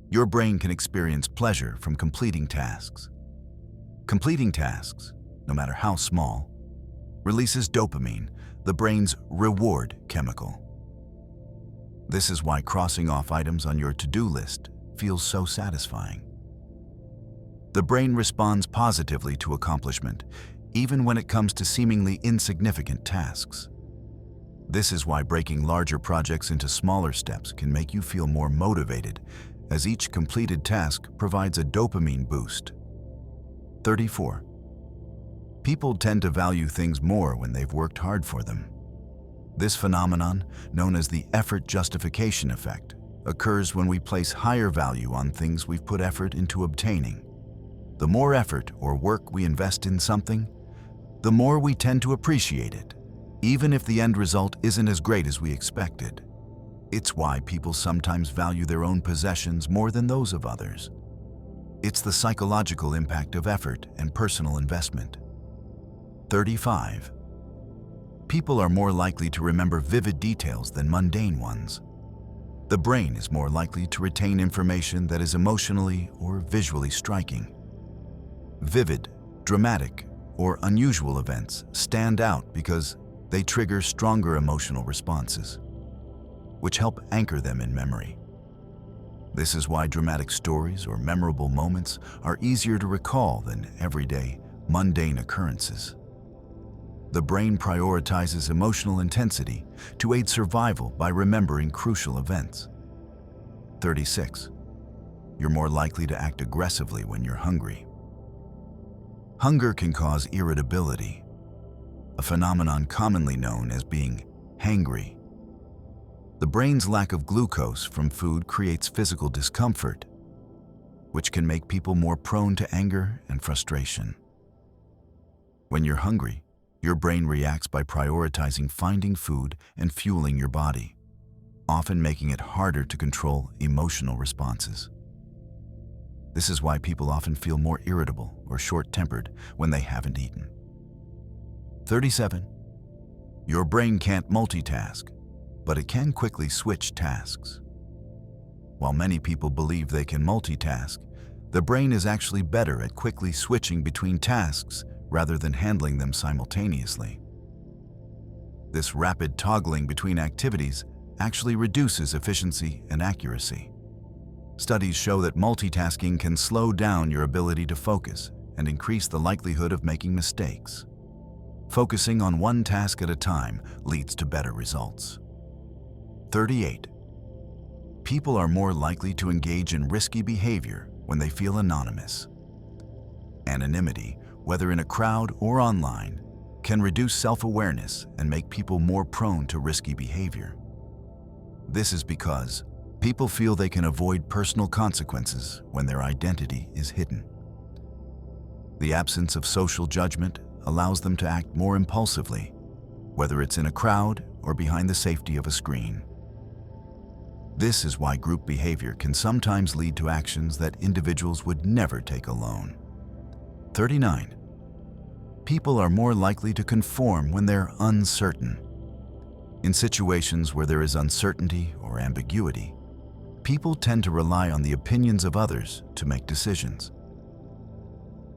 Your brain can experience pleasure from completing tasks. Completing tasks, no matter how small, releases dopamine, the brain's reward chemical. This is why crossing off items on your to-do list feels so satisfying. The brain responds positively to accomplishment, even when it comes to seemingly insignificant tasks. This is why breaking larger projects into smaller steps can make you feel more motivated, as each completed task provides a dopamine boost. 34. People tend to value things more when they've worked hard for them. This phenomenon, known as the effort justification effect, occurs when we place higher value on things we've put effort into obtaining. The more effort or work we invest in something, the more we tend to appreciate it, even if the end result isn't as great as we expected. It's why people sometimes value their own possessions more than those of others. It's the psychological impact of effort and personal investment. 35. People are more likely to remember vivid details than mundane ones. The brain is more likely to retain information that is emotionally or visually striking. Vivid, dramatic, or unusual events stand out because they trigger stronger emotional responses, which help anchor them in memory. This is why dramatic stories or memorable moments are easier to recall than everyday, mundane occurrences. The brain prioritizes emotional intensity to aid survival by remembering crucial events. 36. You're more likely to act aggressively when you're hungry. Hunger can cause irritability, a phenomenon commonly known as being hangry. The brain's lack of glucose from food creates physical discomfort, which can make people more prone to anger and frustration. When you're hungry, your brain reacts by prioritizing finding food and fueling your body, often making it harder to control emotional responses. This is why people often feel more irritable or short-tempered when they haven't eaten. 37. Your brain can't multitask, but it can quickly switch tasks. While many people believe they can multitask, the brain is actually better at quickly switching between tasks rather than handling them simultaneously. This rapid toggling between activities actually reduces efficiency and accuracy. Studies show that multitasking can slow down your ability to focus and increase the likelihood of making mistakes. Focusing on one task at a time leads to better results. 38. People are more likely to engage in risky behavior when they feel anonymous. Anonymity, whether in a crowd or online, can reduce self-awareness and make people more prone to risky behavior. This is because people feel they can avoid personal consequences when their identity is hidden. The absence of social judgment allows them to act more impulsively, whether it's in a crowd or behind the safety of a screen. This is why group behavior can sometimes lead to actions that individuals would never take alone. 39. People are more likely to conform when they're uncertain. In situations where there is uncertainty or ambiguity, people tend to rely on the opinions of others to make decisions.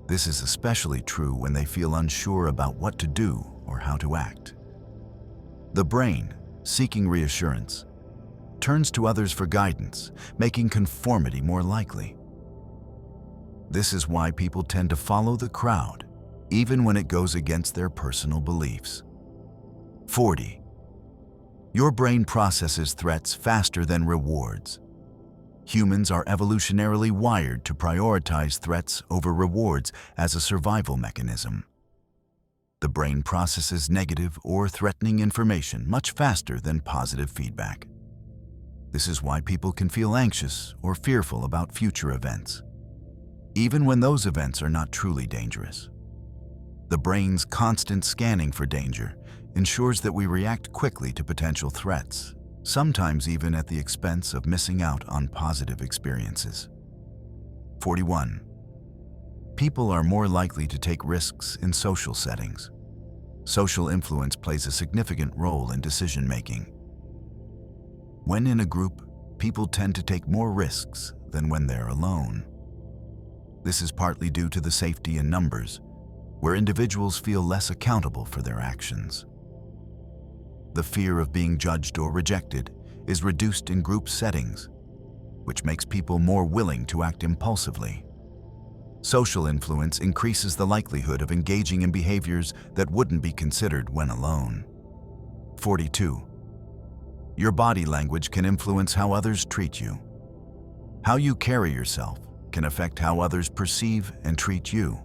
This is especially true when they feel unsure about what to do or how to act. The brain, seeking reassurance, turns to others for guidance, making conformity more likely. This is why people tend to follow the crowd, even when it goes against their personal beliefs. 40. Your brain processes threats faster than rewards. Humans are evolutionarily wired to prioritize threats over rewards as a survival mechanism. The brain processes negative or threatening information much faster than positive feedback. This is why people can feel anxious or fearful about future events, even when those events are not truly dangerous. The brain's constant scanning for danger ensures that we react quickly to potential threats, sometimes even at the expense of missing out on positive experiences. 41. People are more likely to take risks in social settings. Social influence plays a significant role in decision-making. When in a group, people tend to take more risks than when they're alone. This is partly due to the safety in numbers, where individuals feel less accountable for their actions. The fear of being judged or rejected is reduced in group settings, which makes people more willing to act impulsively. Social influence increases the likelihood of engaging in behaviors that wouldn't be considered when alone. 42. Your body language can influence how others treat you. How you carry yourself can affect how others perceive and treat you.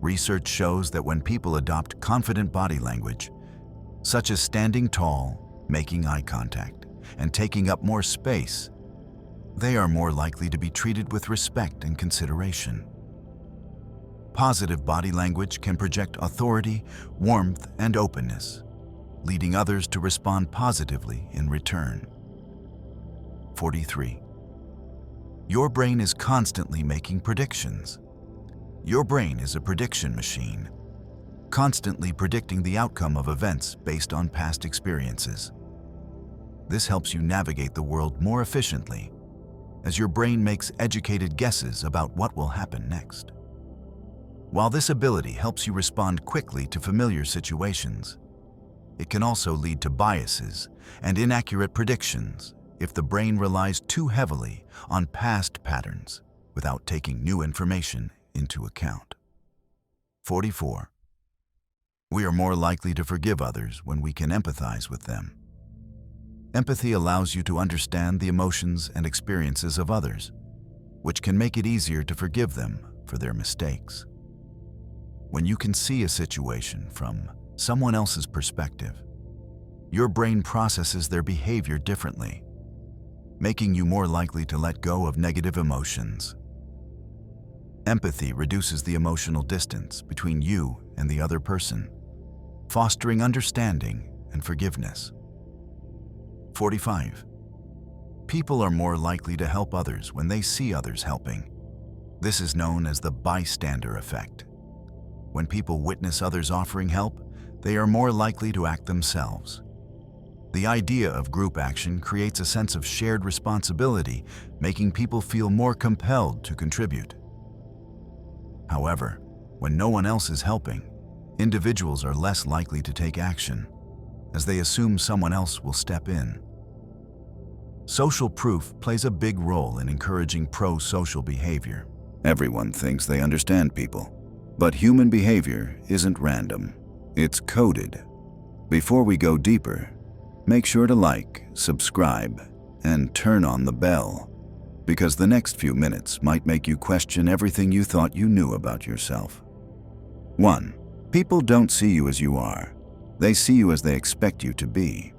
Research shows that when people adopt confident body language, such as standing tall, making eye contact, and taking up more space, they are more likely to be treated with respect and consideration. Positive body language can project authority, warmth, and openness, leading others to respond positively in return. 43. Your brain is constantly making predictions. Your brain is a prediction machine, constantly predicting the outcome of events based on past experiences. This helps you navigate the world more efficiently, as your brain makes educated guesses about what will happen next. While this ability helps you respond quickly to familiar situations, it can also lead to biases and inaccurate predictions if the brain relies too heavily on past patterns without taking new information into account. 44. We are more likely to forgive others when we can empathize with them. Empathy allows you to understand the emotions and experiences of others, which can make it easier to forgive them for their mistakes. When you can see a situation from someone else's perspective, your brain processes their behavior differently, making you more likely to let go of negative emotions. Empathy reduces the emotional distance between you and the other person, fostering understanding and forgiveness. 45. People are more likely to help others when they see others helping. This is known as the bystander effect. When people witness others offering help, they are more likely to act themselves. The idea of group action creates a sense of shared responsibility, making people feel more compelled to contribute. However, when no one else is helping, individuals are less likely to take action, as they assume someone else will step in. Social proof plays a big role in encouraging pro-social behavior. Everyone thinks they understand people, but human behavior isn't random. It's coded. Before we go deeper, make sure to like, subscribe, and turn on the bell, because the next few minutes might make you question everything you thought you knew about yourself. 1. People don't see you as you are. They see you as they expect you to be.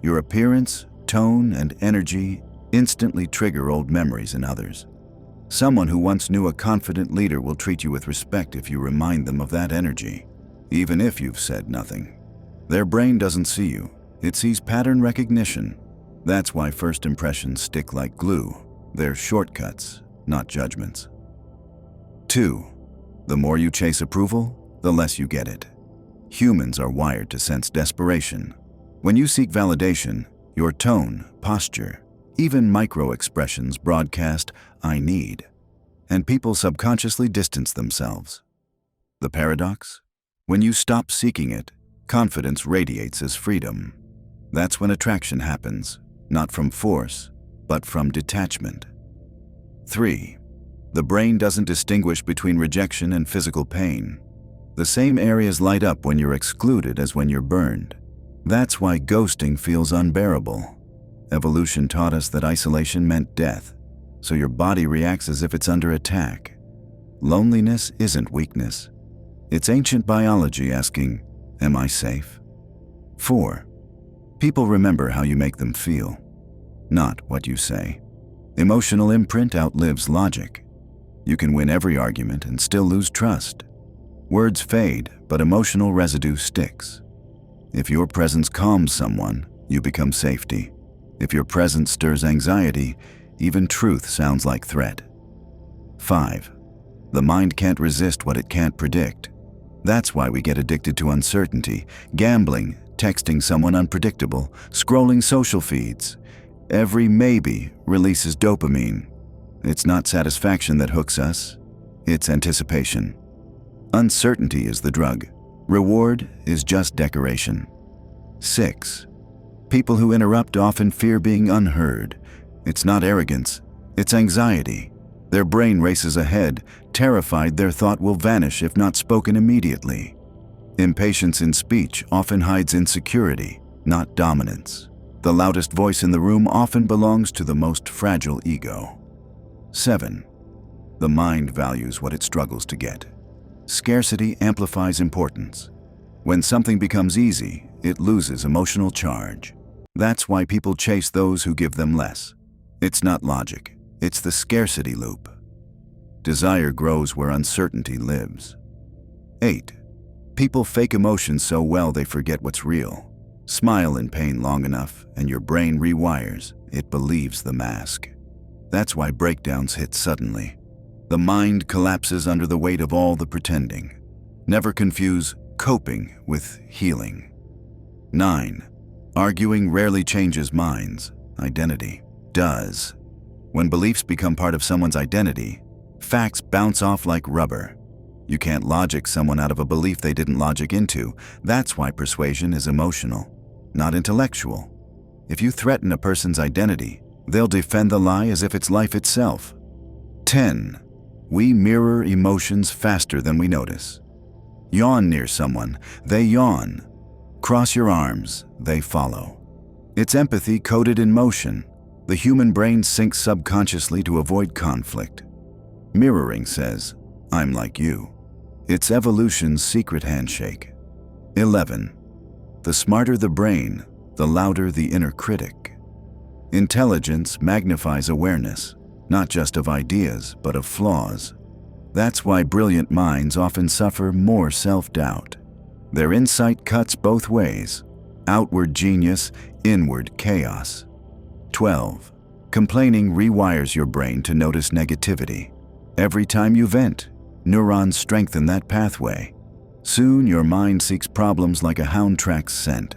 Your appearance, tone, and energy instantly trigger old memories in others. Someone who once knew a confident leader will treat you with respect if you remind them of that energy, even if you've said nothing. Their brain doesn't see you. It sees pattern recognition. That's why first impressions stick like glue. They're shortcuts, not judgments. 2. The more you chase approval, the less you get it. Humans are wired to sense desperation. When you seek validation, your tone, posture, even micro-expressions broadcast, "I need," and people subconsciously distance themselves. The paradox? When you stop seeking it, confidence radiates as freedom. That's when attraction happens, not from force, but from detachment. 3. The brain doesn't distinguish between rejection and physical pain. The same areas light up when you're excluded as when you're burned. That's why ghosting feels unbearable. Evolution taught us that isolation meant death, so your body reacts as if it's under attack. Loneliness isn't weakness. It's ancient biology asking, "Am I safe?" 4. People remember how you make them feel, not what you say. Emotional imprint outlives logic. You can win every argument and still lose trust. Words fade, but emotional residue sticks. If your presence calms someone, you become safety. If your presence stirs anxiety, even truth sounds like threat. 5. The mind can't resist what it can't predict. That's why we get addicted to uncertainty, gambling, texting someone unpredictable, scrolling social feeds. Every maybe releases dopamine. It's not satisfaction that hooks us, it's anticipation. Uncertainty is the drug. Reward is just decoration. 6. People who interrupt often fear being unheard. It's not arrogance, it's anxiety. Their brain races ahead, terrified their thought will vanish if not spoken immediately. Impatience in speech often hides insecurity, not dominance. The loudest voice in the room often belongs to the most fragile ego. 7. The mind values what it struggles to get. Scarcity amplifies importance. When something becomes easy, it loses emotional charge. That's why people chase those who give them less. It's not logic, it's the scarcity loop. Desire grows where uncertainty lives. 8. People fake emotions so well they forget what's real. Smile in pain long enough and your brain rewires. It believes the mask. That's why breakdowns hit suddenly. The mind collapses under the weight of all the pretending. Never confuse coping with healing. 9. Arguing rarely changes minds. Identity does. When beliefs become part of someone's identity, facts bounce off like rubber. You can't logic someone out of a belief they didn't logic into. That's why persuasion is emotional, not intellectual. If you threaten a person's identity, they'll defend the lie as if it's life itself. 10. We mirror emotions faster than we notice. Yawn near someone, they yawn. Cross your arms, they follow. It's empathy coded in motion. The human brain syncs subconsciously to avoid conflict. Mirroring says, I'm like you. It's evolution's secret handshake. 11. The smarter the brain, the louder the inner critic. Intelligence magnifies awareness, not just of ideas, but of flaws. That's why brilliant minds often suffer more self-doubt. Their insight cuts both ways. Outward genius, inward chaos. 12. Complaining rewires your brain to notice negativity. Every time you vent, neurons strengthen that pathway. Soon your mind seeks problems like a hound tracks scent.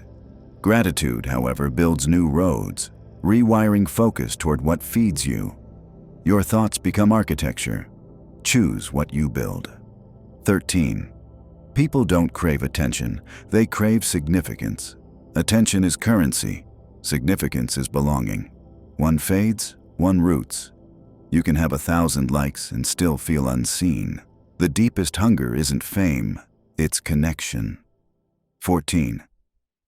Gratitude, however, builds new roads, rewiring focus toward what feeds you. Your thoughts become architecture. Choose what you build. 13. People don't crave attention, they crave significance. Attention is currency, significance is belonging. One fades, one roots. You can have 1,000 likes and still feel unseen. The deepest hunger isn't fame, it's connection. 14.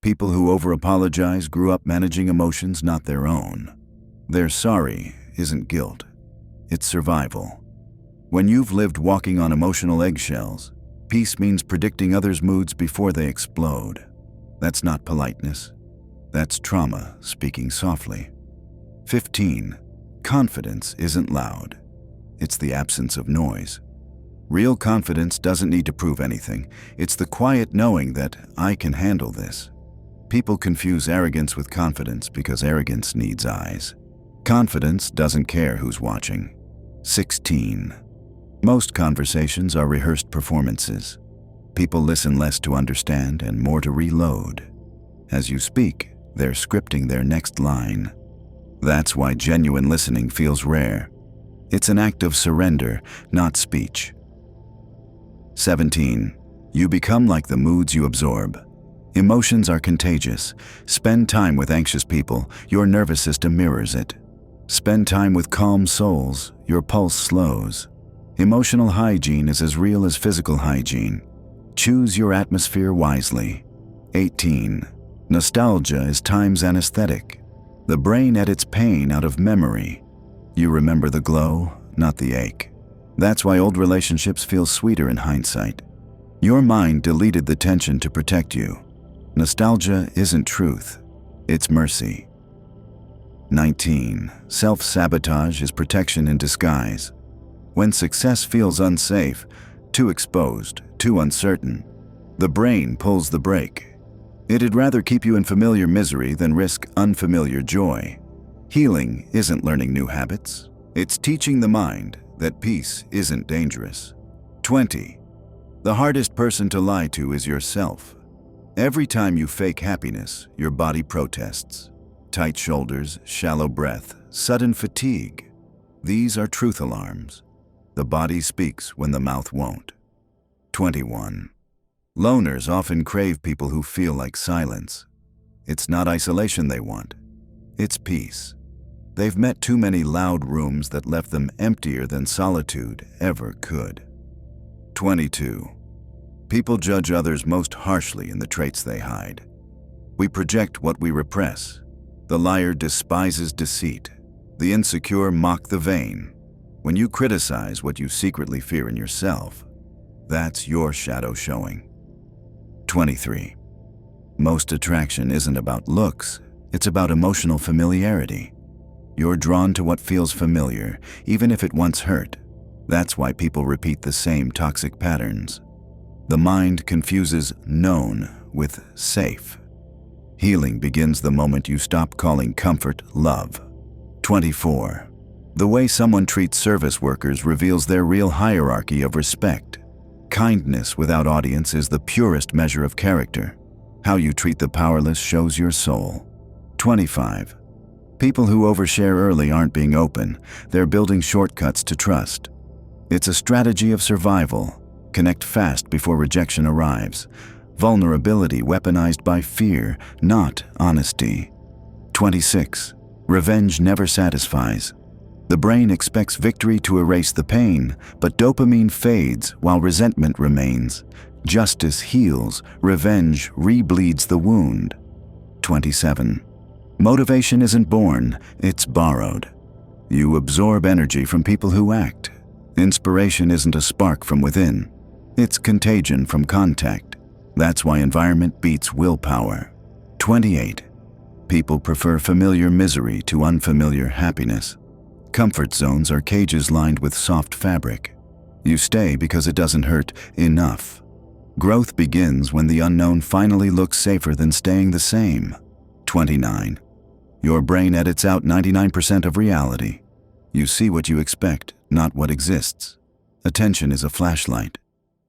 People who over-apologize grew up managing emotions not their own. Their sorry isn't guilt, it's survival. When you've lived walking on emotional eggshells, peace means predicting others' moods before they explode. That's not politeness. That's trauma speaking softly. 15. Confidence isn't loud. It's the absence of noise. Real confidence doesn't need to prove anything. It's the quiet knowing that I can handle this. People confuse arrogance with confidence because arrogance needs eyes. Confidence doesn't care who's watching. 16. Most conversations are rehearsed performances. People listen less to understand and more to reload. As you speak, they're scripting their next line. That's why genuine listening feels rare. It's an act of surrender, not speech. 17. You become like the moods you absorb. Emotions are contagious. Spend time with anxious people, your nervous system mirrors it. Spend time with calm souls, your pulse slows. Emotional hygiene is as real as physical hygiene. Choose your atmosphere wisely. 18. Nostalgia is time's anesthetic. The brain edits pain out of memory. You remember the glow, not the ache. That's why old relationships feel sweeter in hindsight. Your mind deleted the tension to protect you. Nostalgia isn't truth, it's mercy. 19. Self-sabotage is protection in disguise. When success feels unsafe, too exposed, too uncertain, the brain pulls the brake. It'd rather keep you in familiar misery than risk unfamiliar joy. Healing isn't learning new habits. It's teaching the mind that peace isn't dangerous. 20. The hardest person to lie to is yourself. Every time you fake happiness, your body protests. Tight shoulders, shallow breath, sudden fatigue. These are truth alarms. The body speaks when the mouth won't. 21. Loners often crave people who feel like silence. It's not isolation they want. It's peace. They've met too many loud rooms that left them emptier than solitude ever could. 22. People judge others most harshly in the traits they hide. We project what we repress. The liar despises deceit. The insecure mock the vain. When you criticize what you secretly fear in yourself, that's your shadow showing. 23. Most attraction isn't about looks, it's about emotional familiarity. You're drawn to what feels familiar, even if it once hurt. That's why people repeat the same toxic patterns. The mind confuses known with safe. Healing begins the moment you stop calling comfort love. 24. The way someone treats service workers reveals their real hierarchy of respect. Kindness without audience is the purest measure of character. How you treat the powerless shows your soul. 25. People who overshare early aren't being open, they're building shortcuts to trust. It's a strategy of survival. Connect fast before rejection arrives. Vulnerability weaponized by fear, not honesty. 26. Revenge never satisfies. The brain expects victory to erase the pain, but dopamine fades while resentment remains. Justice heals, revenge rebleeds the wound. 27. Motivation isn't born, it's borrowed. You absorb energy from people who act. Inspiration isn't a spark from within, it's contagion from contact. That's why environment beats willpower. 28. People prefer familiar misery to unfamiliar happiness. Comfort zones are cages lined with soft fabric. You stay because it doesn't hurt enough. Growth begins when the unknown finally looks safer than staying the same. 29. Your brain edits out 99% of reality. You see what you expect, not what exists. Attention is a flashlight,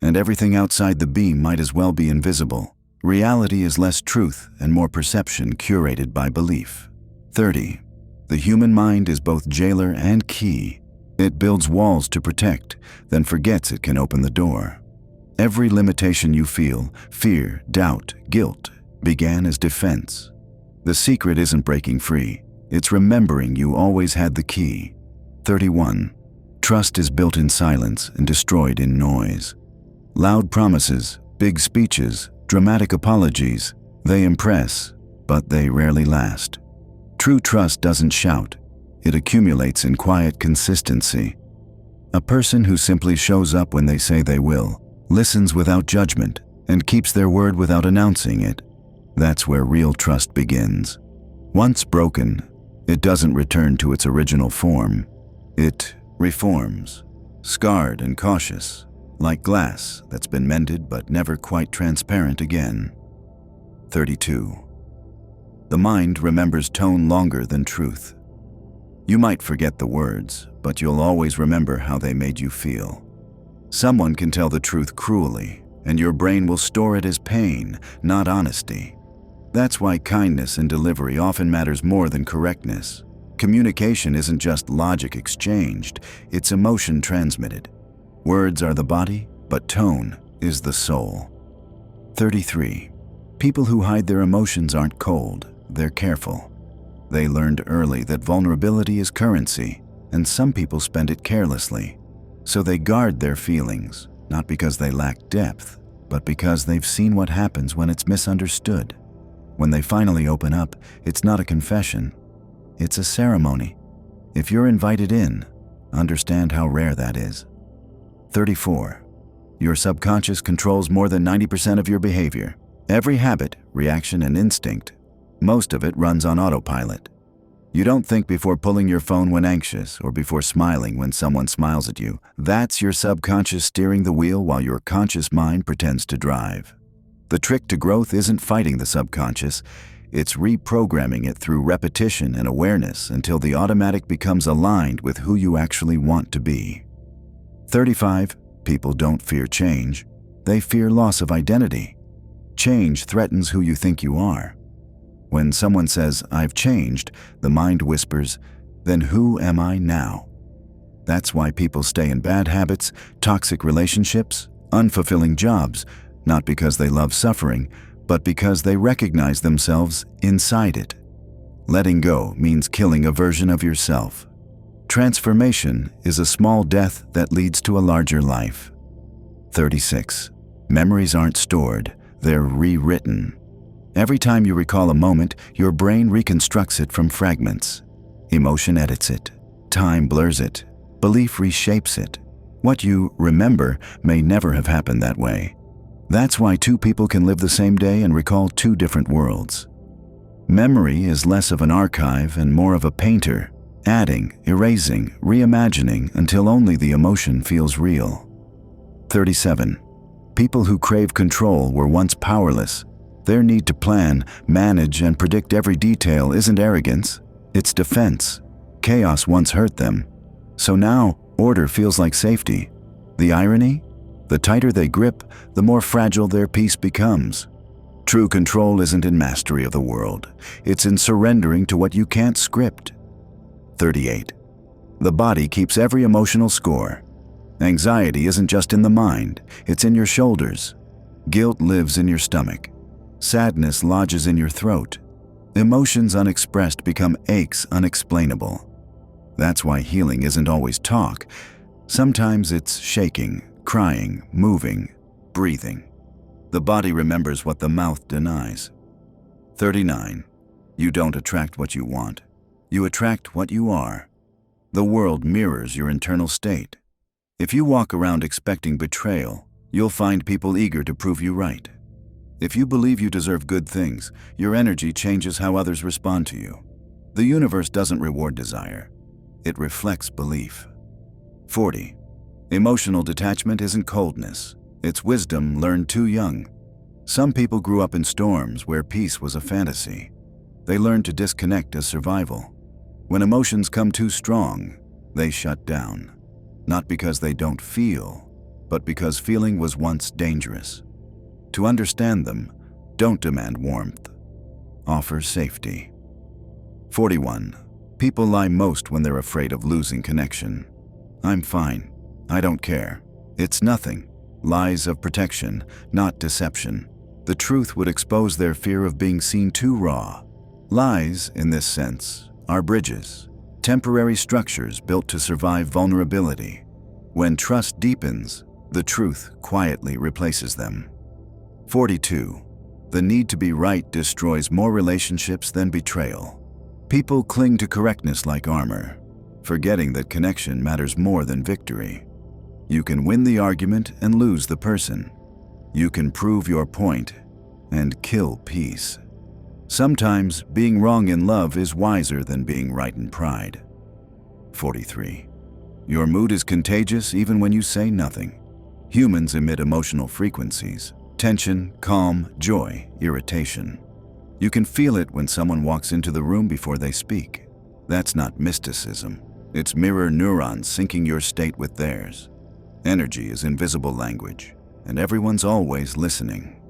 and everything outside the beam might as well be invisible. Reality is less truth and more perception curated by belief. 30. The human mind is both jailer and key. It builds walls to protect, then forgets it can open the door. Every limitation you feel, fear, doubt, guilt, began as defense. The secret isn't breaking free, it's remembering you always had the key. 31. Trust is built in silence and destroyed in noise. Loud promises, big speeches, dramatic apologies, they impress, but they rarely last. True trust doesn't shout, it accumulates in quiet consistency. A person who simply shows up when they say they will, listens without judgment, and keeps their word without announcing it. That's where real trust begins. Once broken, it doesn't return to its original form. It reforms, scarred and cautious, like glass that's been mended but never quite transparent again. 32. The mind remembers tone longer than truth. You might forget the words, but you'll always remember how they made you feel. Someone can tell the truth cruelly, and your brain will store it as pain, not honesty. That's why kindness in delivery often matters more than correctness. Communication isn't just logic exchanged, it's emotion transmitted. Words are the body, but tone is the soul. 33. People who hide their emotions aren't cold, they're careful. They learned early that vulnerability is currency, and some people spend it carelessly. So they guard their feelings, not because they lack depth, but because they've seen what happens when it's misunderstood. When they finally open up, it's not a confession, it's a ceremony. If you're invited in, understand how rare that is. 34. Your subconscious controls more than 90% of your behavior. Every habit, reaction, and instinct, most of it runs on autopilot. You don't think before pulling your phone when anxious or before smiling when someone smiles at you. That's your subconscious steering the wheel while your conscious mind pretends to drive. The trick to growth isn't fighting the subconscious, it's reprogramming it through repetition and awareness until the automatic becomes aligned with who you actually want to be. 35. People don't fear change, they fear loss of identity. Change threatens who you think you are. When someone says, "I've changed," the mind whispers, "Then who am I now?" That's why people stay in bad habits, toxic relationships, unfulfilling jobs, not because they love suffering, but because they recognize themselves inside it. Letting go means killing a version of yourself. Transformation is a small death that leads to a larger life. 36. Memories aren't stored, they're rewritten. Every time you recall a moment, your brain reconstructs it from fragments. Emotion edits it. Time blurs it. Belief reshapes it. What you remember may never have happened that way. That's why two people can live the same day and recall two different worlds. Memory is less of an archive and more of a painter, adding, erasing, reimagining until only the emotion feels real. 37. People who crave control were once powerless. Their need to plan, manage, and predict every detail isn't arrogance, it's defense. Chaos once hurt them. So now, order feels like safety. The irony? The tighter they grip, the more fragile their peace becomes. True control isn't in mastery of the world. It's in surrendering to what you can't script. 38. The body keeps every emotional score. Anxiety isn't just in the mind, it's in your shoulders. Guilt lives in your stomach. Sadness lodges in your throat. Emotions unexpressed become aches unexplainable. That's why healing isn't always talk. Sometimes it's shaking, crying, moving, breathing. The body remembers what the mouth denies. 39. You don't attract what you want. You attract what you are. The world mirrors your internal state. If you walk around expecting betrayal, you'll find people eager to prove you right. If you believe you deserve good things, your energy changes how others respond to you. The universe doesn't reward desire. It reflects belief. 40. Emotional detachment isn't coldness. It's wisdom learned too young. Some people grew up in storms where peace was a fantasy. They learned to disconnect as survival. When emotions come too strong, they shut down. Not because they don't feel, but because feeling was once dangerous. To understand them, don't demand warmth. Offer safety. 41. People lie most when they're afraid of losing connection. I'm fine. I don't care. It's nothing. Lies of protection, not deception. The truth would expose their fear of being seen too raw. Lies, in this sense, are bridges, temporary structures built to survive vulnerability. When trust deepens, the truth quietly replaces them. 42. The need to be right destroys more relationships than betrayal. People cling to correctness like armor, forgetting that connection matters more than victory. You can win the argument and lose the person. You can prove your point and kill peace. Sometimes being wrong in love is wiser than being right in pride. 43. Your mood is contagious even when you say nothing. Humans emit emotional frequencies: tension, calm, joy, irritation. You can feel it when someone walks into the room before they speak. That's not mysticism. It's mirror neurons syncing your state with theirs. Energy is invisible language, and everyone's always listening.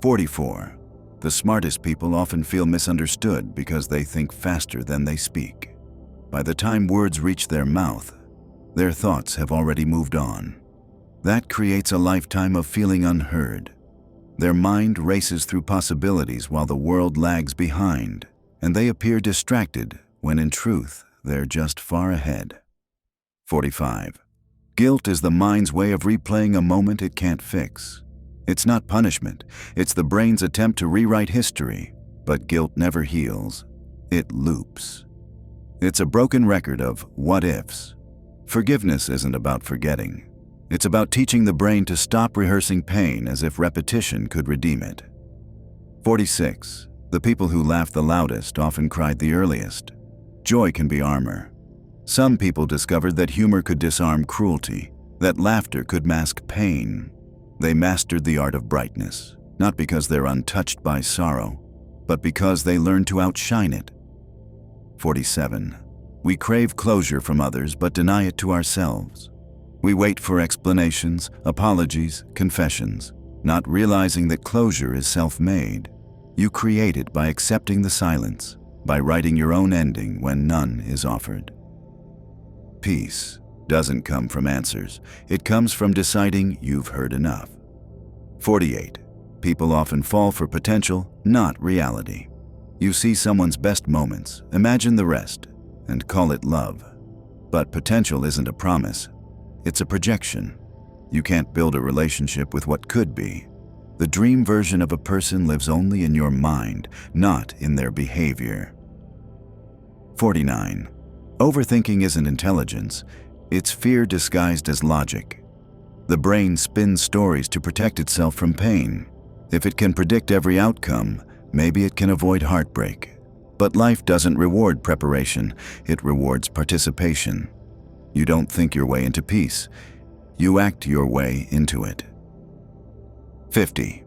44. The smartest people often feel misunderstood because they think faster than they speak. By the time words reach their mouth, their thoughts have already moved on. That creates a lifetime of feeling unheard. Their mind races through possibilities while the world lags behind, and they appear distracted when in truth they're just far ahead. 45. Guilt is the mind's way of replaying a moment it can't fix. It's not punishment, it's the brain's attempt to rewrite history, but guilt never heals. It loops. It's a broken record of what-ifs. Forgiveness isn't about forgetting. It's about teaching the brain to stop rehearsing pain as if repetition could redeem it. 46. The people who laugh the loudest often cried the earliest. Joy can be armor. Some people discovered that humor could disarm cruelty, that laughter could mask pain. They mastered the art of brightness, not because they're untouched by sorrow, but because they learned to outshine it. 47. We crave closure from others but deny it to ourselves. We wait for explanations, apologies, confessions, not realizing that closure is self-made. You create it by accepting the silence, by writing your own ending when none is offered. Peace. doesn't come from answers. It comes from deciding you've heard enough. 48. People often fall for potential, not reality. You see someone's best moments, imagine the rest, and call it love. But potential isn't a promise. It's a projection. You can't build a relationship with what could be. The dream version of a person lives only in your mind, not in their behavior. 49. Overthinking isn't intelligence. It's fear disguised as logic. The brain spins stories to protect itself from pain. If it can predict every outcome, maybe it can avoid heartbreak. But life doesn't reward preparation, it rewards participation. You don't think your way into peace. You act your way into it. 50.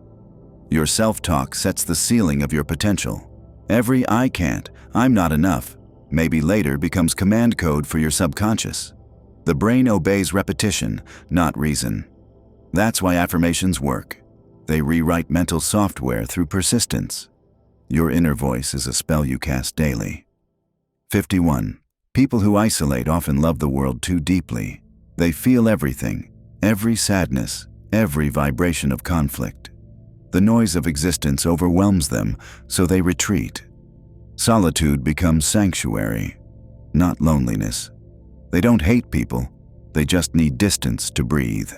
Your self-talk sets the ceiling of your potential. Every "I can't," "I'm not enough," maybe later becomes command code for your subconscious. The brain obeys repetition, not reason. That's why affirmations work. They rewrite mental software through persistence. Your inner voice is a spell you cast daily. 51. People who isolate often love the world too deeply. They feel everything, every sadness, every vibration of conflict. The noise of existence overwhelms them, so they retreat. Solitude becomes sanctuary, not loneliness. They don't hate people, they just need distance to breathe.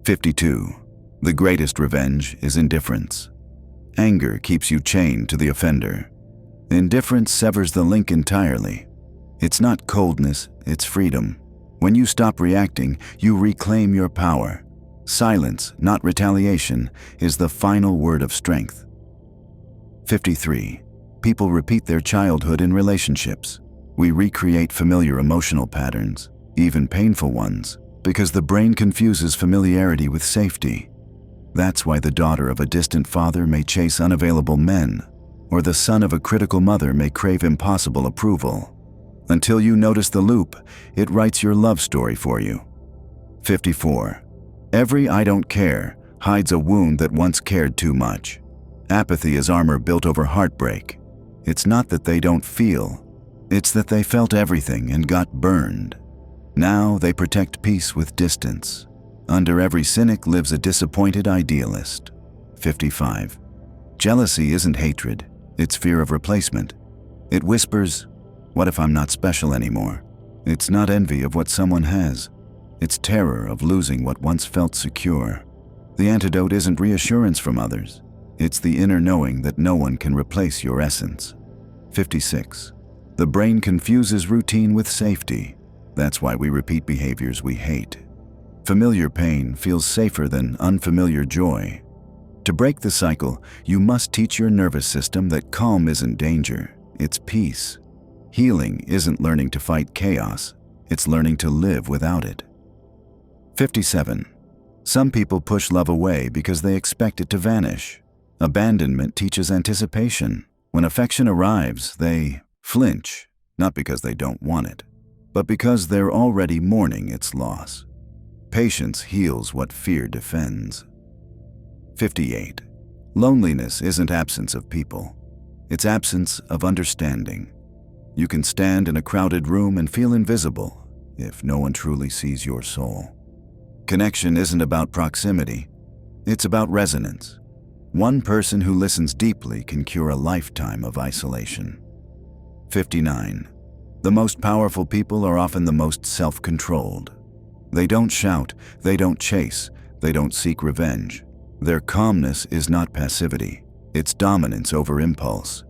52. The greatest revenge is indifference. Anger keeps you chained to the offender. Indifference severs the link entirely. It's not coldness, it's freedom. When you stop reacting, you reclaim your power. Silence, not retaliation, is the final word of strength. 53. People repeat their childhood in relationships. We recreate familiar emotional patterns, even painful ones, because the brain confuses familiarity with safety. That's why the daughter of a distant father may chase unavailable men, or the son of a critical mother may crave impossible approval. Until you notice the loop, it writes your love story for you. 54. Every "I don't care" hides a wound that once cared too much. Apathy is armor built over heartbreak. It's not that they don't feel, it's that they felt everything and got burned. Now they protect peace with distance. Under every cynic lives a disappointed idealist. 55. Jealousy isn't hatred, it's fear of replacement. It whispers, "What if I'm not special anymore?" It's not envy of what someone has. It's terror of losing what once felt secure. The antidote isn't reassurance from others. It's the inner knowing that no one can replace your essence. 56. The brain confuses routine with safety. That's why we repeat behaviors we hate. Familiar pain feels safer than unfamiliar joy. To break the cycle, you must teach your nervous system that calm isn't danger, it's peace. Healing isn't learning to fight chaos, it's learning to live without it. 57. Some people push love away because they expect it to vanish. Abandonment teaches anticipation. When affection arrives, they flinch, not because they don't want it, but because they're already mourning its loss. Patience heals what fear defends. 58. Loneliness isn't absence of people. It's absence of understanding. You can stand in a crowded room and feel invisible if no one truly sees your soul. Connection isn't about proximity. It's about resonance. One person who listens deeply can cure a lifetime of isolation. 59. The most powerful people are often the most self-controlled. They don't shout, they don't chase, they don't seek revenge. Their calmness is not passivity, it's dominance over impulse.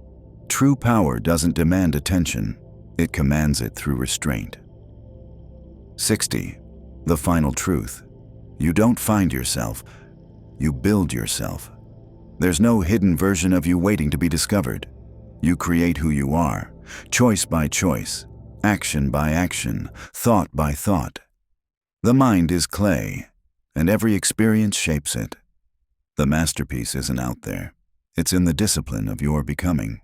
True power doesn't demand attention, it commands it through restraint. 60. The final truth. You don't find yourself, you build yourself. There's no hidden version of you waiting to be discovered. You create who you are, choice by choice, action by action, thought by thought. The mind is clay, and every experience shapes it. The masterpiece isn't out there. It's in the discipline of your becoming.